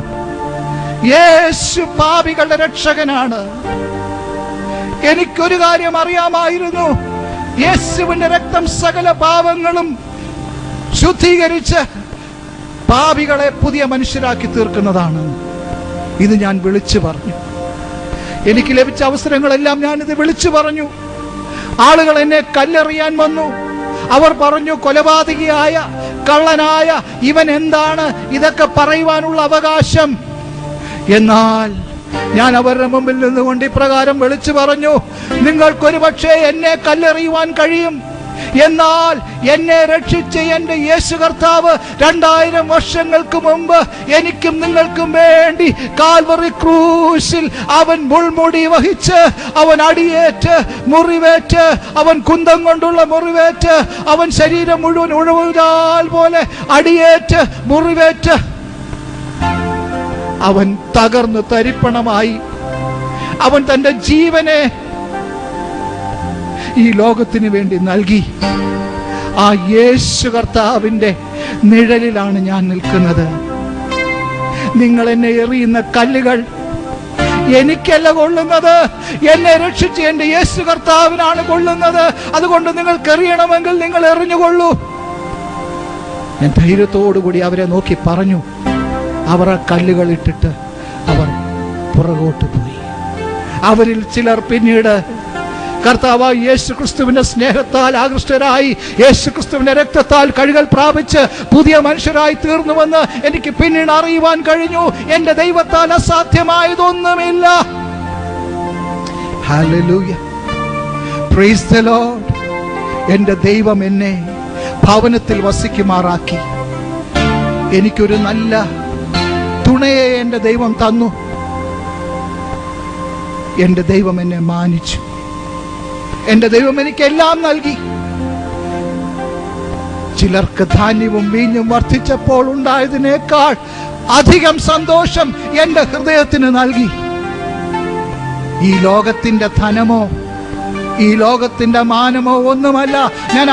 യേശു പാപികളുടെ രക്ഷകനാണ്. എനിക്കൊരു കാര്യം അറിയാമായിരുന്നു: യേശുവിന്റെ രക്തം സകല പാപങ്ങളും ശുദ്ധീകരിച്ച് പാപികളെ പുതിയ മനുഷ്യരാക്കി തീർക്കുന്നതാണ്. ഇത് ഞാൻ വിളിച്ചു പറഞ്ഞു. എനിക്ക് ലഭിച്ച അവസരങ്ങളെല്ലാം ഞാനിത് വിളിച്ചു പറഞ്ഞു. ആളുകൾ എന്നെ കല്ലെറിയാൻ വന്നു. അവർ പറഞ്ഞു, കൊലപാതകിയായ കള്ളനായ ഇവൻ എന്താണ് ഇതൊക്കെ പറയുവാനുള്ള അവകാശം? എന്നാൽ ഞാൻ അവരുടെ മുമ്പിൽ നിന്നുകൊണ്ട് ഇപ്രകാരം വിളിച്ചു പറഞ്ഞു: നിങ്ങൾക്കൊരു പക്ഷേ എന്നെ കല്ലെറിയുവാൻ കഴിയും, എന്നാൽ എന്നെ രക്ഷിച്ച എൻ്റെ യേശു കർത്താവ് 2000 വർഷങ്ങൾക്ക് മുമ്പ് എനിക്കും നിങ്ങൾക്കും വേണ്ടി കാൽവറി ക്രൂശിൽ അവൻ മുൾമുടി വഹിച്ച്, അവൻ അടിയേറ്റ് മുറിവേറ്റ്, അവൻ കുന്തം കൊണ്ടുള്ള മുറിവേറ്റ്, അവൻ ശരീരം മുഴുവൻ ഉഴവുചാൽ പോലെ അടിയേറ്റ് മുറിവേറ്റ് അവൻ തകർന്ന് തരിപ്പണമായി. അവൻ തൻ്റെ ജീവനെ ഈ ലോകത്തിന് വേണ്ടി നൽകി. ആ യേശു കർത്താവിന്റെ നിഴലിലാണ് ഞാൻ നിൽക്കുന്നത്. നിങ്ങൾ എന്നെ എറിയുന്ന കല്ലുകൾ എനിക്കല്ല കൊള്ളുന്നത്, എന്നെ രക്ഷിച്ച് എൻ്റെ യേശു കർത്താവിനാണ് കൊള്ളുന്നത്. അതുകൊണ്ട് നിങ്ങൾക്ക് എറിയണമെങ്കിൽ നിങ്ങൾ എറിഞ്ഞുകൊള്ളൂ. ഞാൻ ധൈര്യത്തോടുകൂടി അവരെ നോക്കി പറഞ്ഞു. അവർ ആ കല്ലുകൾ ഇട്ടിട്ട് അവർ പുറകോട്ട് പോയി. അവരിൽ ചിലർ പിന്നീട് കർത്താവായ യേശു ക്രിസ്തുവിന്റെ സ്നേഹത്താൽ ആകൃഷ്ടരായി, യേശു ക്രിസ്തുവിന്റെ രക്തത്താൽ കഴുകൽ പ്രാപിച്ച് പുതിയ മനുഷ്യരായി തീർന്നുവെന്ന് എനിക്ക് പിന്നീട് അറിയുവാൻ കഴിഞ്ഞു. എന്റെ ദൈവത്താൽ അസാധ്യമായതൊന്നുമില്ല. Hallelujah, praise the Lord. എന്റെ ദൈവം എന്നെ ഭവനത്തിൽ വസിക്കുമാറാക്കി. എനിക്കൊരു നല്ല തുണയെ എന്റെ ദൈവം തന്നു. എന്റെ ദൈവം എന്നെ മാനിച്ചു. എന്റെ ദൈവം എനിക്കെല്ലാം നൽകി. ചിലർക്ക് ധാന്യവും വീഞ്ഞും വർദ്ധിച്ചപ്പോൾ ഉണ്ടായതിനേക്കാൾ അധികം സന്തോഷം എന്റെ ഹൃദയത്തിന് നൽകി. ഈ ലോകത്തിന്റെ ധനമോ ഈ ലോകത്തിന്റെ മാനമോ ഒന്നുമല്ല ഞാൻ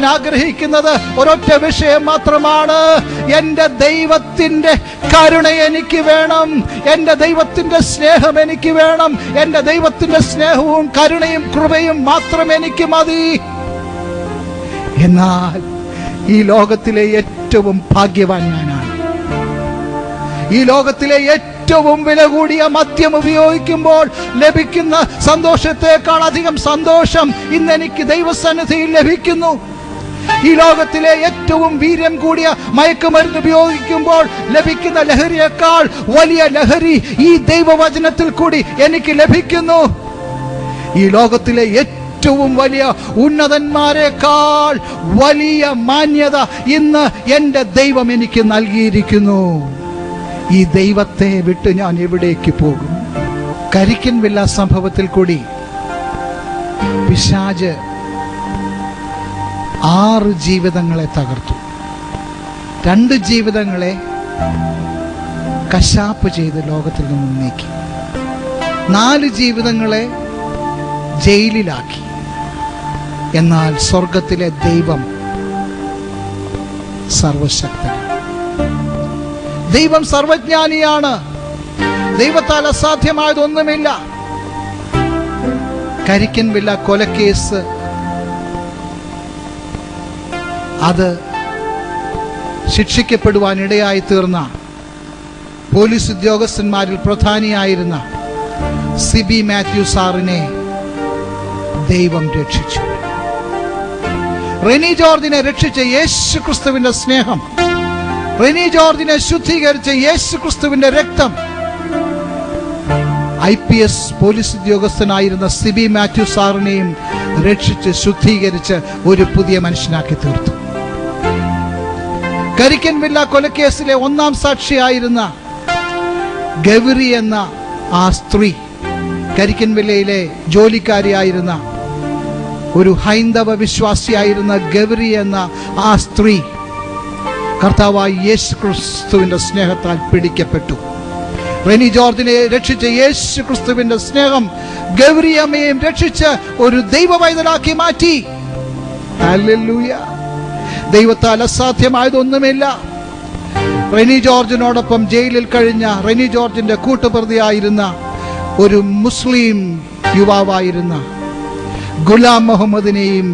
ആഗ്രഹിക്കുന്നത് ഒരൊറ്റ വിഷയം മാത്രമാണ്. എന്റെ ദൈവത്തിന്റെ കരുണ എനിക്ക് വേണം. എന്റെ ദൈവത്തിന്റെ സ്നേഹം എനിക്ക് വേണം. എന്റെ ദൈവത്തിന്റെ സ്നേഹവും കരുണയും കൃപയും മാത്രം എനിക്ക് മതി. എന്നാൽ ഈ ലോകത്തിലെ ഏറ്റവും ഭാഗ്യവാൻ ഞാനാണ്. ഈ ലോകത്തിലെ ഏറ്റവും വില കൂടിയ മദ്യം ഉപയോഗിക്കുമ്പോൾ ലഭിക്കുന്ന സന്തോഷത്തെക്കാൾ അധികം സന്തോഷം ഇന്ന് എനിക്ക് ദൈവസന്നിധിയിൽ ലഭിക്കുന്നു. ഈ ലോകത്തിലെ ഏറ്റവും വീര്യം കൂടിയ മയക്കുമരുന്ന് ഉപയോഗിക്കുമ്പോൾ ലഭിക്കുന്ന ലഹരിയേക്കാൾ വലിയ ലഹരി ഈ ദൈവവചനത്തിൽ കൂടി എനിക്ക് ലഭിക്കുന്നു. ഈ ലോകത്തിലെ ഏറ്റവും വലിയ ഉന്നതന്മാരെക്കാൾ വലിയ മാന്യത ഇന്ന് എൻ്റെ ദൈവം എനിക്ക് നൽകിയിരിക്കുന്നു. ഈ ദൈവത്തെ വിട്ട് ഞാൻ എവിടേക്ക് പോകും? കരിക്കൻ വില്ല സംഭവത്തിൽ കൂടി പിശാച് 6 ജീവിതങ്ങളെ തകർത്തു. 2 ജീവിതങ്ങളെ കശാപ്പ് ചെയ്ത് ലോകത്തിൽ നിന്നും നീക്കി. 4 ജീവിതങ്ങളെ ജയിലിലാക്കി. എന്നാൽ സ്വർഗത്തിലെ ദൈവം സർവശക്തനാണ്. ദൈവം സർവജ്ഞാനിയാണ്. ദൈവത്താൽ അസാധ്യമായതൊന്നുമില്ല. കരിക്കൻ വില്ല കൊലക്കേസ് അത് ശിക്ഷിക്കപ്പെടുവാൻ ഇടയായി തീർന്ന പോലീസ് ഉദ്യോഗസ്ഥന്മാരിൽ പ്രധാനിയായിരുന്ന സിബി മാത്യു സാറിനെ ദൈവം രക്ഷിച്ചു. റെനി ജോർജിനെ രക്ഷിച്ച യേശു ക്രിസ്തുവിന്റെ സ്നേഹം, റെനി ജോർജിനെ ശുദ്ധീകരിച്ച യേശു ക്രിസ്തുവിന്റെ രക്തം IPS പോലീസ് ഉദ്യോഗസ്ഥനായിരുന്ന സിബി മാത്യു സാറിനെയും രക്ഷിച്ച് ശുദ്ധീകരിച്ച് ഒരു പുതിയ മനുഷ്യനാക്കി തീർത്തു. കരിക്കൻ വില്ല കൊലക്കേസിലെ 1ാം സാക്ഷിയായിരുന്ന ഗൗരി എന്ന ആ സ്ത്രീ, കരിക്കൻ വില്ലയിലെ ജോലിക്കാരിയായിരുന്ന ഒരു ഹൈന്ദവ വിശ്വാസിയായിരുന്ന ഗൗരി എന്ന ആ സ്ത്രീ കർത്താവായ യേശു ക്രിസ്തുവിന്റെ സ്നേഹത്താൽ പിടിക്കപ്പെട്ടു. റെനി ജോർജിനെ രക്ഷിച്ച യേശു ക്രിസ്തുവിന്റെ സ്നേഹം ഗൗരി അമ്മയെയും രക്ഷിച്ച് ഒരു ദൈവവൈതലാക്കി മാറ്റി. ഹല്ലേലൂയ! ദൈവത്താൽ അസാധ്യമായതൊന്നുമില്ല. റെനി ജോർജിനോടൊപ്പം ജയിലിൽ കഴിഞ്ഞ റെനി ജോർജിന്റെ കൂട്ടുപ്രതിയായിരുന്ന ഒരു മുസ്ലിം യുവാവായിരുന്ന ഗുലാം മുഹമ്മദിനെയും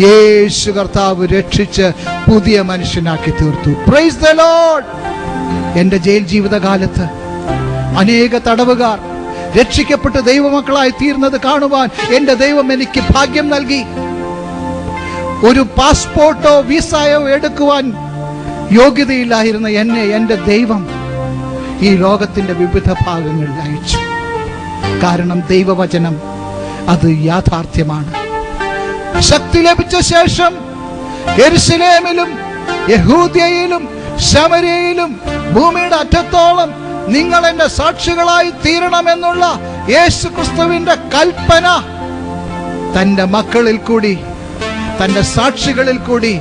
യേശു കർത്താവ് രക്ഷിച്ച് പുതിയ മനുഷ്യനാക്കി തീർത്തു. Price the Lord! എന്റെ ജയിൽ ജീവിതകാലത്ത് അനേക തടവുകാർ രക്ഷിക്കപ്പെട്ട് ദൈവമക്കളായി തീർന്നത് കാണുവാൻ എന്റെ ദൈവം എനിക്ക് ഭാഗ്യം നൽകി. ഒരു പാസ്പോർട്ടോ വിസയോ എടുക്കുവാൻ യോഗ്യതയില്ലായിരുന്ന എന്നെ എന്റെ ദൈവം ഈ ലോകത്തിന്റെ വിവിധ ഭാഗങ്ങളിൽ അയച്ചു. കാരണം ദൈവവചനം അത് യാഥാർത്ഥ്യമാണ്. ശക്തി ലഭിച്ച ശേഷം യെരുശലേമിലും യഹൂദ്യയിലും ശമര്യയിലും ഭൂമിയുടെ അറ്റത്തോളം നിങ്ങൾ എന്റെ സാക്ഷികളായി തീരണമെന്നുള്ള യേശു ക്രിസ്തുവിന്റെ കൽപ്പന തന്റെ മക്കളിൽ കൂടി, തന്റെ സാക്ഷികളിൽ കൂടി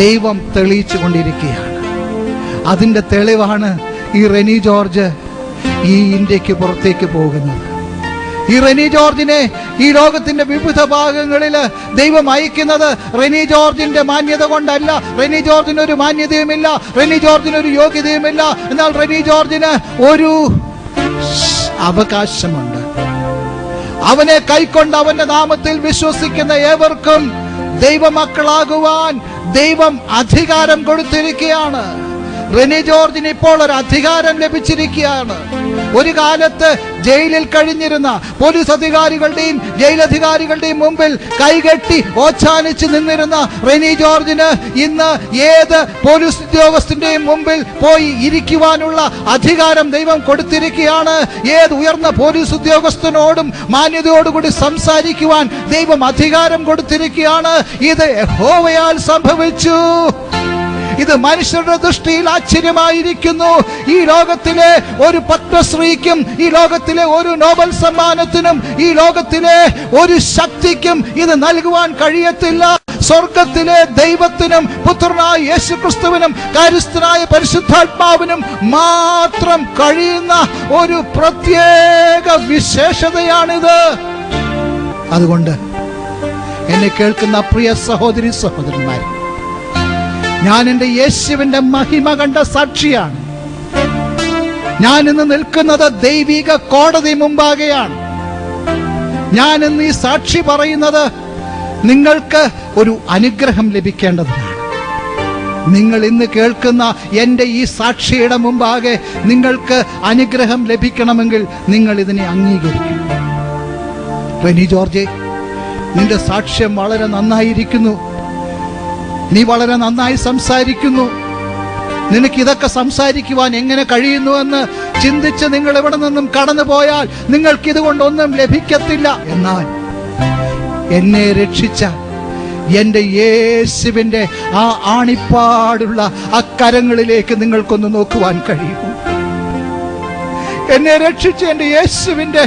ദൈവം തെളിയിച്ചു കൊണ്ടിരിക്കുകയാണ്. അതിന്റെ തെളിവാണ് ഈ റെനി ജോർജ് ഈ ഇന്ത്യക്ക് പുറത്തേക്ക് പോകുന്നത്. ഈ റെനി ജോർജിനെ ഈ ലോകത്തിന്റെ വിവിധ ഭാഗങ്ങളിൽ ദൈവം അയക്കുന്നത് റെനി ജോർജിന്റെ മാന്യത കൊണ്ടല്ല. റെനി ജോർജിന് ഒരു മാന്യതയുമില്ല, റെനി ജോർജിന് ഒരു യോഗ്യതയുമില്ല. എന്നാൽ റെനി ജോർജിന് ഒരു അവകാശമുണ്ട്. അവനെ കൈക്കൊണ്ട് അവന്റെ നാമത്തിൽ വിശ്വസിക്കുന്ന ഏവർക്കും ദൈവമക്കളാകുവാൻ ദൈവം അധികാരം കൊടുത്തിരിക്കുകയാണ്. റെനി ജോർജിന് ഇപ്പോൾ ഒരു അധികാരം ലഭിച്ചിരിക്കുകയാണ്. ഒരു കാലത്ത് ജയിലിൽ കഴിഞ്ഞിരുന്ന പോലീസ് അധികാരികളുടെയും ജയിലധികാരികളുടെയും മുമ്പിൽ കൈകെട്ടി ഓച്ചാനിച്ച് നിന്നിരുന്ന റെനി ജോർജിന് ഇന്ന് ഏത് പോലീസ് ഉദ്യോഗസ്ഥന്റെയും മുമ്പിൽ പോയി ഇരിക്കുവാനുള്ള അധികാരം ദൈവം കൊടുത്തിരിക്കുകയാണ്. ഏത് ഉയർന്ന പോലീസ് ഉദ്യോഗസ്ഥനോടും മാന്യതയോടുകൂടി സംസാരിക്കുവാൻ ദൈവം അധികാരം കൊടുത്തിരിക്കുകയാണ്. ഇത് യഹോവയാൽ സംഭവിച്ചു. ഇത് മനുഷ്യരുടെ ദൃഷ്ടിയിൽ ആശ്ചര്യമായിരിക്കുന്നു. ഈ ലോകത്തിലെ ഒരു പത്മശ്രീക്കും, ഈ ലോകത്തിലെ ഒരു നോബൽ സമ്മാനത്തിനും, ഈ ലോകത്തിലെ ഒരു ശക്തിക്കും ഇത് നൽകുവാൻ കഴിയത്തില്ല. സ്വർഗത്തിലെ ദൈവത്തിനും പുത്രനായ യേശുക്രിസ്തുവിനും കാര്യസ്ഥനായ പരിശുദ്ധാത്മാവിനും മാത്രം കഴിയുന്ന ഒരു പ്രത്യേക വിശേഷതയാണിത്. അതുകൊണ്ട് എന്നെ കേൾക്കുന്ന പ്രിയ സഹോദരി സഹോദരന്മാർ, ഞാൻ എൻ്റെ യേശുവിന്റെ മഹിമ കണ്ട സാക്ഷിയാണ്. ഞാൻ ഇന്ന് നിൽക്കുന്നത് ദൈവിക കോടതി മുമ്പാകെയാണ്. ഞാൻ ഇന്ന് ഈ സാക്ഷി പറയുന്നത് നിങ്ങൾക്ക് ഒരു അനുഗ്രഹം ലഭിക്കേണ്ടതിനാണ്. നിങ്ങൾ ഇന്ന് കേൾക്കുന്ന എൻ്റെ ഈ സാക്ഷിയുടെ മുമ്പാകെ നിങ്ങൾക്ക് അനുഗ്രഹം ലഭിക്കണമെങ്കിൽ നിങ്ങൾ ഇതിനെ അംഗീകരിക്കണം. റെനി ജോർജ്, നിന്റെ സാക്ഷ്യം വളരെ നന്നായിരിക്കുന്നു. നീ വളരെ നന്നായി സംസാരിക്കുന്നു. നിനക്ക് ഇതൊക്കെ സംസാരിക്കുവാൻ എങ്ങനെ കഴിയുന്നുവെന്ന് ചിന്തിച്ച് നിങ്ങൾ ഇവിടെ നിന്നും കടന്നു പോയാൽ നിങ്ങൾക്ക് ഇതുകൊണ്ടൊന്നും ലഭിക്കത്തില്ല. എന്നാൽ എന്നെ രക്ഷിച്ച എൻ്റെ യേശുവിൻ്റെ ആ ആണിപ്പാടുള്ള ആ കരങ്ങളിലേക്ക് നിങ്ങൾക്കൊന്ന് നോക്കുവാൻ കഴിയും. എന്നെ രക്ഷിച്ച എൻ്റെ യേശുവിൻ്റെ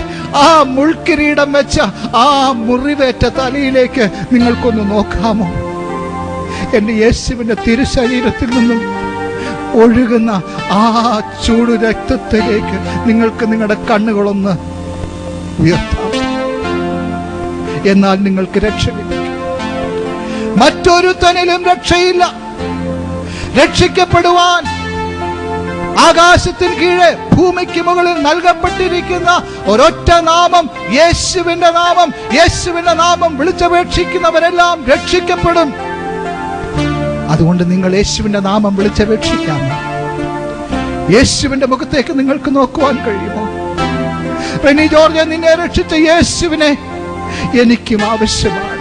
ആ മുൾക്കിരീടം വെച്ച ആ മുറിവേറ്റ തലയിലേക്ക് നിങ്ങൾക്കൊന്ന് നോക്കാമോ? എൻ്റെ യേശുവിൻ്റെ തിരുശരീരത്തിൽ നിന്നും ഒഴുകുന്ന ആ ചൂട് രക്തത്തിലേക്ക് നിങ്ങൾക്ക് നിങ്ങളുടെ കണ്ണുകളൊന്ന് ഉയർത്താം. എന്നാൽ നിങ്ങൾക്ക് രക്ഷ ലഭിക്കും. മറ്റൊരുത്തനിലും രക്ഷയില്ല. രക്ഷിക്കപ്പെടുവാൻ ആകാശത്തിന് കീഴെ ഭൂമിക്ക് മുകളിൽ നൽകപ്പെട്ടിരിക്കുന്ന ഒരൊറ്റ നാമം, യേശുവിന്റെ നാമം. യേശുവിന്റെ നാമം വിളിച്ചപേക്ഷിക്കുന്നവരെല്ലാം രക്ഷിക്കപ്പെടും. അതുകൊണ്ട് നിങ്ങൾ യേശുവിന്റെ നാമം വിളിച്ചപേക്ഷിക്കാമോ? യേശുവിന്റെ മുഖത്തേക്ക് നിങ്ങൾക്ക് നോക്കുവാൻ കഴിയുമോ? റെനി ജോർജ്, നിന്നെ രക്ഷിച്ച യേശുവിനെ എനിക്കും ആവശ്യമാണ്.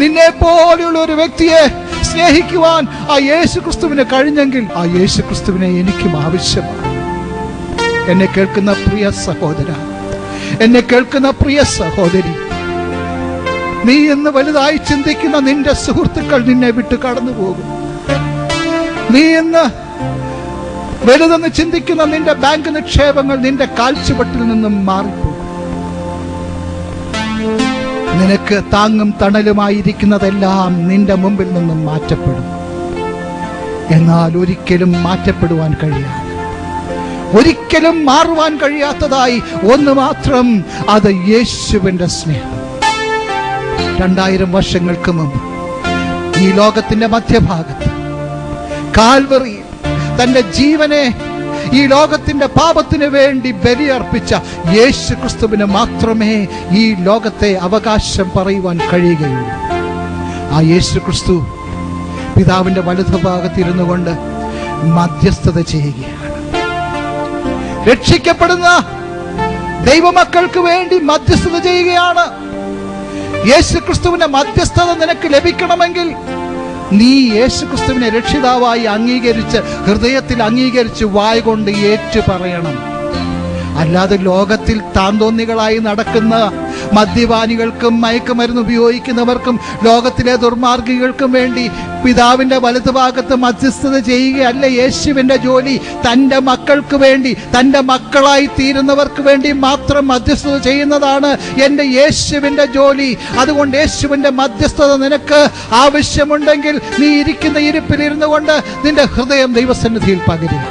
നിന്നെ പോലെയുള്ള ഒരു വ്യക്തിയെ സ്നേഹിക്കുവാൻ ആ യേശു ക്രിസ്തുവിന് കഴിഞ്ഞെങ്കിൽ ആ യേശു ക്രിസ്തുവിനെ എനിക്കും ആവശ്യമാണ്. എന്നെ കേൾക്കുന്ന പ്രിയ സഹോദര, എന്നെ കേൾക്കുന്ന പ്രിയ സഹോദരി, നീ ഇന്ന് വലുതായി ചിന്തിക്കുന്ന നിന്റെ സുഹൃത്തുക്കൾ നിന്നെ വിട്ട് കടന്നു പോകും. നീ ഇന്ന് വലുതെന്ന് ചിന്തിക്കുന്ന നിന്റെ ബാങ്ക് നിക്ഷേപങ്ങൾ നിന്റെ കാൽച്ചുവട്ടിൽ നിന്നും മാറിപ്പോകും. നിനക്ക് താങ്ങും തണലുമായിരിക്കുന്നതെല്ലാം നിന്റെ മുമ്പിൽ നിന്നും മാറ്റപ്പെടും. എന്നാൽ ഒരിക്കലും മാറ്റപ്പെടുവാൻ കഴിയാതെ, ഒരിക്കലും മാറുവാൻ കഴിയാത്തതായി ഒന്ന് മാത്രം, അത് യേശുവിന്റെ സ്നേഹം. 2000 വർഷങ്ങൾക്ക് മുമ്പ് ഈ ലോകത്തിന്റെ മധ്യഭാഗത്ത് കാൽവറിയിൽ തന്റെ ജീവനെ ഈ ലോകത്തിന്റെ പാപത്തിന് വേണ്ടി ബലിയർപ്പിച്ച യേശു ക്രിസ്തുവിന് മാത്രമേ ഈ ലോകത്തെ അവകാശം പറയുവാൻ കഴിയുകയുള്ളൂ. ആ യേശു ക്രിസ്തു പിതാവിന്റെ വലതുഭാഗത്തിരുന്നു കൊണ്ട് മധ്യസ്ഥത ചെയ്യുകയാണ്. രക്ഷിക്കപ്പെടുന്ന ദൈവമക്കൾക്ക് വേണ്ടി മധ്യസ്ഥത ചെയ്യുകയാണ്. യേശു ക്രിസ്തുവിന്റെ മധ്യസ്ഥത നിനക്ക് ലഭിക്കണമെങ്കിൽ നീ യേശു ക്രിസ്തുവിനെ രക്ഷിതാവായി അംഗീകരിച്ച്, ഹൃദയത്തിൽ അംഗീകരിച്ച്, വായ കൊണ്ട് ഏറ്റു പറയണം. അല്ലാതെ ലോകത്തിൽ താന്തോന്നികളായി നടക്കുന്ന മദ്യപാനികൾക്കും മയക്കുമരുന്ന് ഉപയോഗിക്കുന്നവർക്കും ലോകത്തിലെ ദുർമാർഗികൾക്കും വേണ്ടി പിതാവിന്റെ വലതുഭാഗത്ത് മധ്യസ്ഥത ചെയ്യുകയല്ല യേശുവിന്റെ ജോലി. തൻ്റെ മക്കൾക്ക് വേണ്ടി, തൻ്റെ മക്കളായി തീരുന്നവർക്ക് വേണ്ടി മാത്രം മധ്യസ്ഥത ചെയ്യുന്നതാണ് എൻ്റെ യേശുവിന്റെ ജോലി. അതുകൊണ്ട് യേശുവിന്റെ മധ്യസ്ഥത നിനക്ക് ആവശ്യമുണ്ടെങ്കിൽ നീ ഇരിക്കുന്ന ഇരിപ്പിലിരുന്നു കൊണ്ട് നിന്റെ ഹൃദയം ദൈവസന്നിധിയിൽ പകരുക.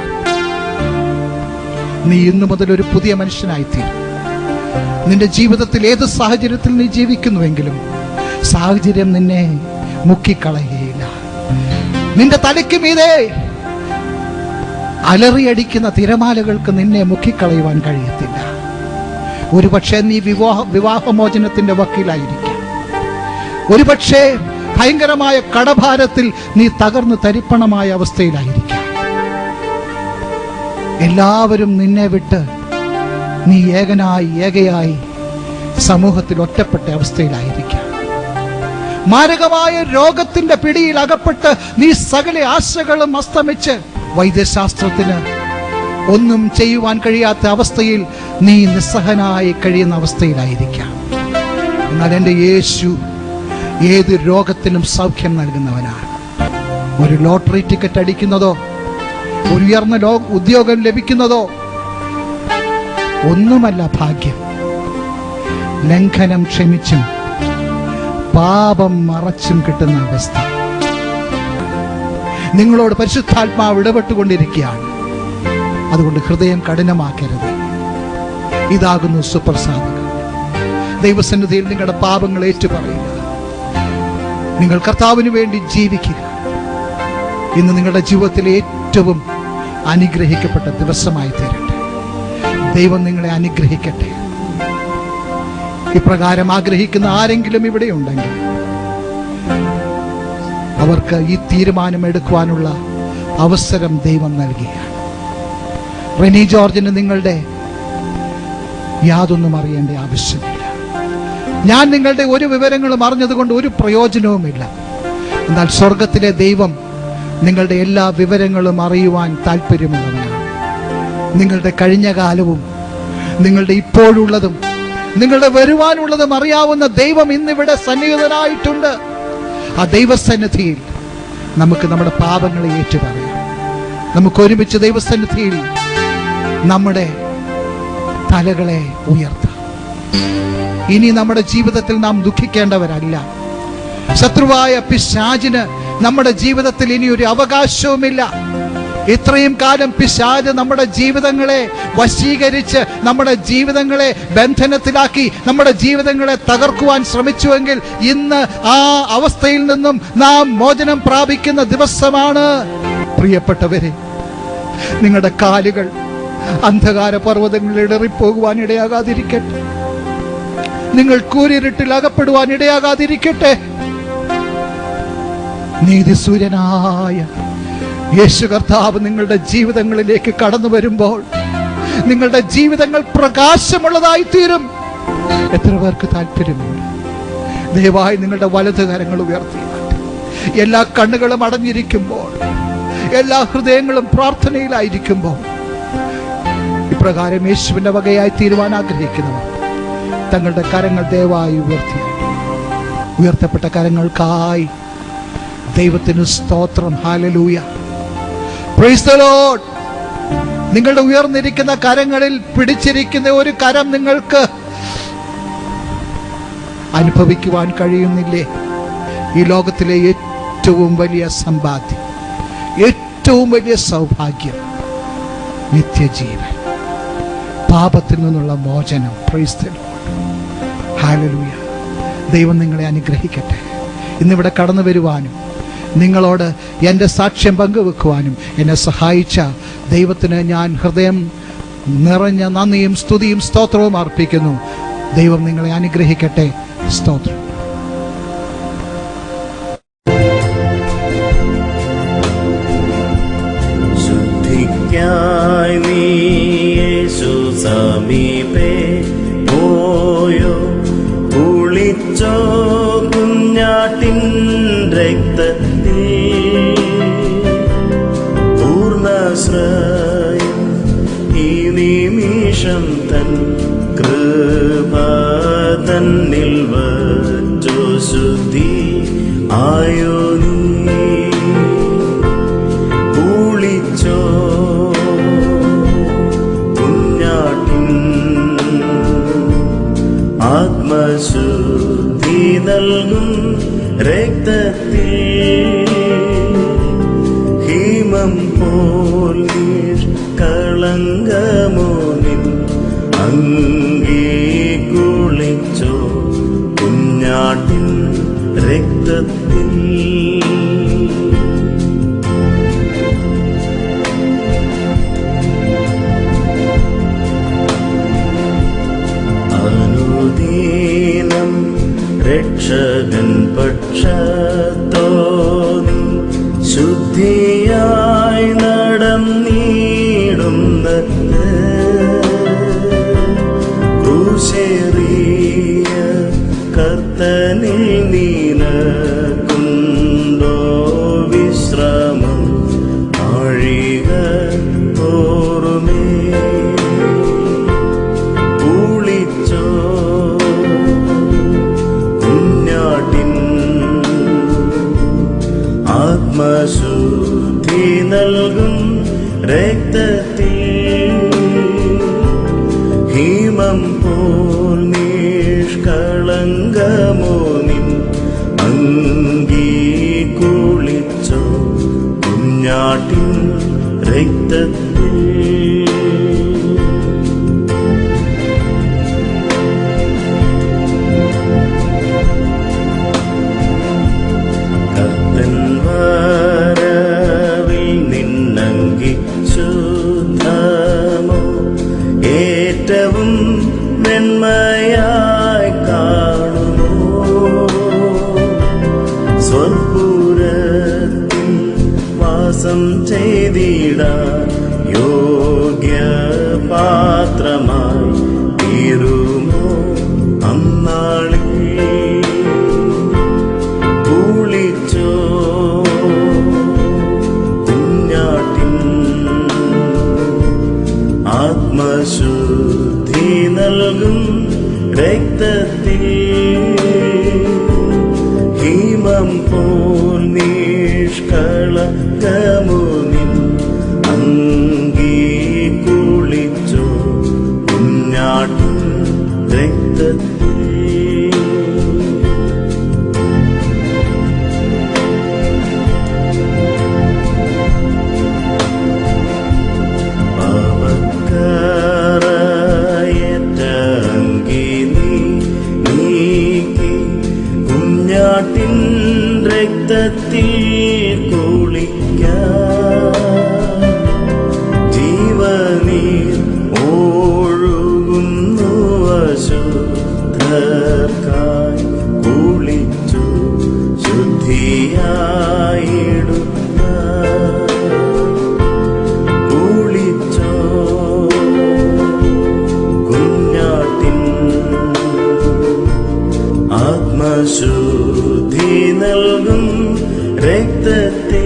നീ ഇന്നു മുതൽ ഒരു പുതിയ മനുഷ്യനായിത്തീരും. നിന്റെ ജീവിതത്തിൽ ഏത് സാഹചര്യത്തിൽ നീ ജീവിക്കുന്നുവെങ്കിലും സാഹചര്യം നിന്നെ മുക്കിക്കളയുകയില്ല. നിന്റെ തലയ്ക്ക് മീതെ അലറിയടിക്കുന്ന തിരമാലകൾക്ക് നിന്നെ മുക്കിക്കളയുവാൻ കഴിയത്തില്ല. ഒരുപക്ഷെ നീ വിവാഹമോചനത്തിന്റെ വക്കീലായിരിക്കാം. ഒരുപക്ഷെ ഭയങ്കരമായ കടഭാരത്തിൽ നീ തകർന്നു തരിപ്പണമായ അവസ്ഥയിലായിരിക്കാം. എല്ലാവരും നിന്നെ വിട്ട് നീ ഏകയായി സമൂഹത്തിൽ ഒറ്റപ്പെട്ട അവസ്ഥയിലായിരിക്കാം. മാരകമായ രോഗത്തിന്റെ പിടിയിൽ അകപ്പെട്ട് നീ സകല ആശകളും അസ്തമിച്ച് വൈദ്യശാസ്ത്രത്തിന് ഒന്നും ചെയ്യുവാൻ കഴിയാത്ത അവസ്ഥയിൽ നീ നിസ്സഹനായി കഴിയുന്ന അവസ്ഥയിലായിരിക്കാം. എന്നാൽ എൻ്റെ യേശു ഏത് രോഗത്തിനും സൗഖ്യം നൽകുന്നവനാണ്. ഒരു ലോട്ടറി ടിക്കറ്റ് അടിക്കുന്നതോ ഒരു ഉയർന്ന ഉദ്യോഗം ലഭിക്കുന്നതോ ഒന്നുമല്ല ഭാഗ്യം. ലംഘനം ക്ഷമിച്ചും പാപം മറച്ചും കിട്ടുന്ന അവസ്ഥ. നിങ്ങളോട് പരിശുദ്ധാത്മാവ് ഇടപെട്ടുകൊണ്ടിരിക്കുകയാണ്. അതുകൊണ്ട് ഹൃദയം കഠിനമാക്കരുത്. ഇതാകുന്നു സുപ്രസാദകം. ദൈവസന്നിധിയിൽ നിങ്ങളുടെ പാപങ്ങൾ ഏറ്റുപറയുക. നിങ്ങൾ കർത്താവിന് വേണ്ടി ജീവിക്കുക. ഇന്ന് നിങ്ങളുടെ ജീവിതത്തിലെ ഏറ്റവും അനുഗ്രഹിക്കപ്പെട്ട ദിവസമായി തീരട്ടെ. ദൈവം നിങ്ങളെ അനുഗ്രഹിക്കട്ടെ. ഇപ്രകാരം ആഗ്രഹിക്കുന്ന ആരെങ്കിലും ഇവിടെ ഉണ്ടെങ്കിൽ അവർക്ക് ഈ തീരുമാനം എടുക്കുവാനുള്ള അവസരം ദൈവം നൽകുകയാണ്. റെനി ജോർജിന് നിങ്ങളുടെ യാതൊന്നും അറിയേണ്ട ആവശ്യമില്ല. ഞാൻ നിങ്ങളുടെ ഒരു വിവരങ്ങളും അറിഞ്ഞതുകൊണ്ട് ഒരു പ്രയോജനവുമില്ല. എന്നാൽ സ്വർഗത്തിലെ ദൈവം നിങ്ങളുടെ എല്ലാ വിവരങ്ങളും അറിയുവാൻ താല്പര്യമുള്ളവനാണ്. നിങ്ങളുടെ കഴിഞ്ഞ കാലവും നിങ്ങളുടെ ഇപ്പോഴുള്ളതും നിങ്ങളുടെ വരുവാനുള്ളതും അറിയാവുന്ന ദൈവം ഇന്നിവിടെ സന്നിഹിതനായിട്ടുണ്ട്. ആ ദൈവസന്നിധിയിൽ നമുക്ക് നമ്മുടെ പാപങ്ങളെ ഏറ്റുപറയാം. നമുക്ക് ഒരുമിച്ച് ദൈവസന്നിധിയിൽ നമ്മുടെ തലകളെ ഉയർത്താം. ഇനി നമ്മുടെ ജീവിതത്തിൽ നാം ദുഃഖിക്കേണ്ടവരല്ല. ശത്രുവായ പിശാചിന് നമ്മുടെ ജീവിതത്തിൽ ഇനി ഒരു അവകാശവുമില്ല. ഇത്രയും കാലം പിശാച് നമ്മുടെ ജീവിതങ്ങളെ വശീകരിച്ച് നമ്മുടെ ജീവിതങ്ങളെ ബന്ധനത്തിലാക്കി നമ്മുടെ ജീവിതങ്ങളെ തകർക്കുവാൻ ശ്രമിച്ചുവെങ്കിൽ ഇന്ന് ആ അവസ്ഥയിൽ നിന്നും നാം മോചനം പ്രാപിക്കുന്ന ദിവസമാണ്. പ്രിയപ്പെട്ടവരെ, നിങ്ങളുടെ കാലുകൾ അന്ധകാര പർവ്വതങ്ങളിൽ ഇടറിപ്പോകുവാൻ ഇടയാകാതിരിക്കട്ടെ. നിങ്ങൾ കൂരിരുട്ടിൽ അകപ്പെടുവാൻ ഇടയാകാതിരിക്കട്ടെ. നീതിസൂര്യനായ യേശു കർത്താവ് നിങ്ങളുടെ ജീവിതങ്ങളിലേക്ക് കടന്നു വരുമ്പോൾ നിങ്ങളുടെ ജീവിതങ്ങൾ പ്രകാശമുള്ളതായി തീരും. എത്ര പേർക്ക് താല്പര്യമുണ്ട്? ദയവായി നിങ്ങളുടെ വലത് കരങ്ങൾ ഉയർത്തി. എല്ലാ കണ്ണുകളും അടഞ്ഞിരിക്കുമ്പോൾ, എല്ലാ ഹൃദയങ്ങളും പ്രാർത്ഥനയിലായിരിക്കുമ്പോൾ, ഇപ്രകാരം യേശുവിന്റെ വകയായി തീരുവാൻ ആഗ്രഹിക്കുന്നവർ തങ്ങളുടെ കരങ്ങൾ ദയവായി ഉയർത്തി. ഉയർത്തപ്പെട്ട കരങ്ങൾക്കായി ദൈവത്തിന് സ്തോത്രം. Hallelujah, praise the Lord. നിങ്ങളുടെ ഉയർന്നിരിക്കുന്ന കരങ്ങളിൽ പിടിച്ചിരിക്കുന്ന ഒരു കരം നിങ്ങൾക്ക് അനുഭവിക്കുവാൻ കഴിയുന്നില്ലേ? ഈ ലോകത്തിലെ ഏറ്റവും വലിയ സമ്പാദ്യം, ഏറ്റവും വലിയ സൗഭാഗ്യം, നിത്യജീവൻ, പാപത്തിൽ നിന്നുള്ള മോചനം. Price the Lord, hallelujah. ദൈവം നിങ്ങളെ അനുഗ്രഹിക്കട്ടെ. ഇന്നിവിടെ കടന്നു വരുവാനും നിങ്ങളോട് എൻ്റെ സാക്ഷ്യം പങ്കുവെക്കുവാനും എന്നെ സഹായിച്ച ദൈവത്തിന് ഞാൻ ഹൃദയം നിറഞ്ഞ നന്ദിയും സ്തുതിയും സ്തോത്രവും അർപ്പിക്കുന്നു. ദൈവം നിങ്ങളെ അനുഗ്രഹിക്കട്ടെ. സ്തോത്രം. ശുദ്ധിക്കായി നീ യേശു സമീപേ പോയോ, കുളിച്ചോ കുഞ്ഞാട്ടിൻ രക്തത്തിൽ, പൂർണ്ണശ്രയം ഈ നിമിഷം തൻ കൃപ തന്നിൽ വച്ചോ, ശുദ്ധി ആയോ നീ, കുളിച്ചോ കുഞ്ഞാട്ടിൻ ആത്മശുദ്ധി നൽകും രക്തത്തിൽ, ഹിമം പോൽ കളങ്കമോ നിൻ അങ്കി, കുളിച്ചോ കുഞ്ഞാട്ടിൻ രക്തത്തിൽ. അനുദീനം രക്ഷകൻ പക്ഷത്തോന്നി ശുദ്ധിയായി നടന്നിടുന്നത്, ക്രൂശേറിയ കർത്തനിൽ നീനക്കുണ്ടോ വിശ്രമം, ആഴിക തോറുമേ കുളിച്ചോ കുഞ്ഞാട്ടിൻ ആത്മശുദ്ധി നൽകും രക്തത്തിൽ, ഹിമം പോൽ നിഷ്കളങ്കമോ നിൻ അങ്കി, കുളിച്ചോ കുഞ്ഞാട്ടിൻ രക്തത്തിൽ. കർത്തൻ വരവിൽ നിന്നങ്കി ശുദ്ധമോ, ഏറ്റവും വെണ്മയായി കാണുമോ, സ്വൽപുരത്തിൽ വാസം ചെയ്തിടാൻ യോഗ്യ പാത്രമായി തീരുമോ അന്നാളിൽ, കുളിച്ചോ കുഞ്ഞാട്ടിൻ ആത്മശുദ്ധി നൽകും രക്തത്തിൽ, ഹിമം പോൽ നിഷ്കളങ്കമോ നിൻ അങ്കി, കുളിച്ചോ കുഞ്ഞാട്ടിൻ രക്തത്തിൽ. കുഞ്ഞാട്ടിൻ രക്തത്തിൽ കുളിക്കാൻ, ജീവനീർ ഒഴുകുന്നു അശുദ്ധർക്കായി, കുളിച്ചു ശുദ്ധിയായ രക്തത്തെ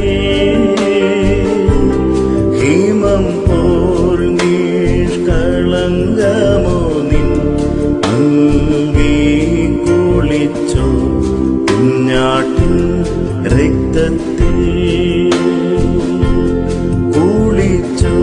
ഹിമം പോർ നിഷ്കളങ്കമോ നിൻ അങ്കി കുളിച്ചോ കുഞ്ഞാട്ടിൻ രക്തത്തെ കുളിച്ചോ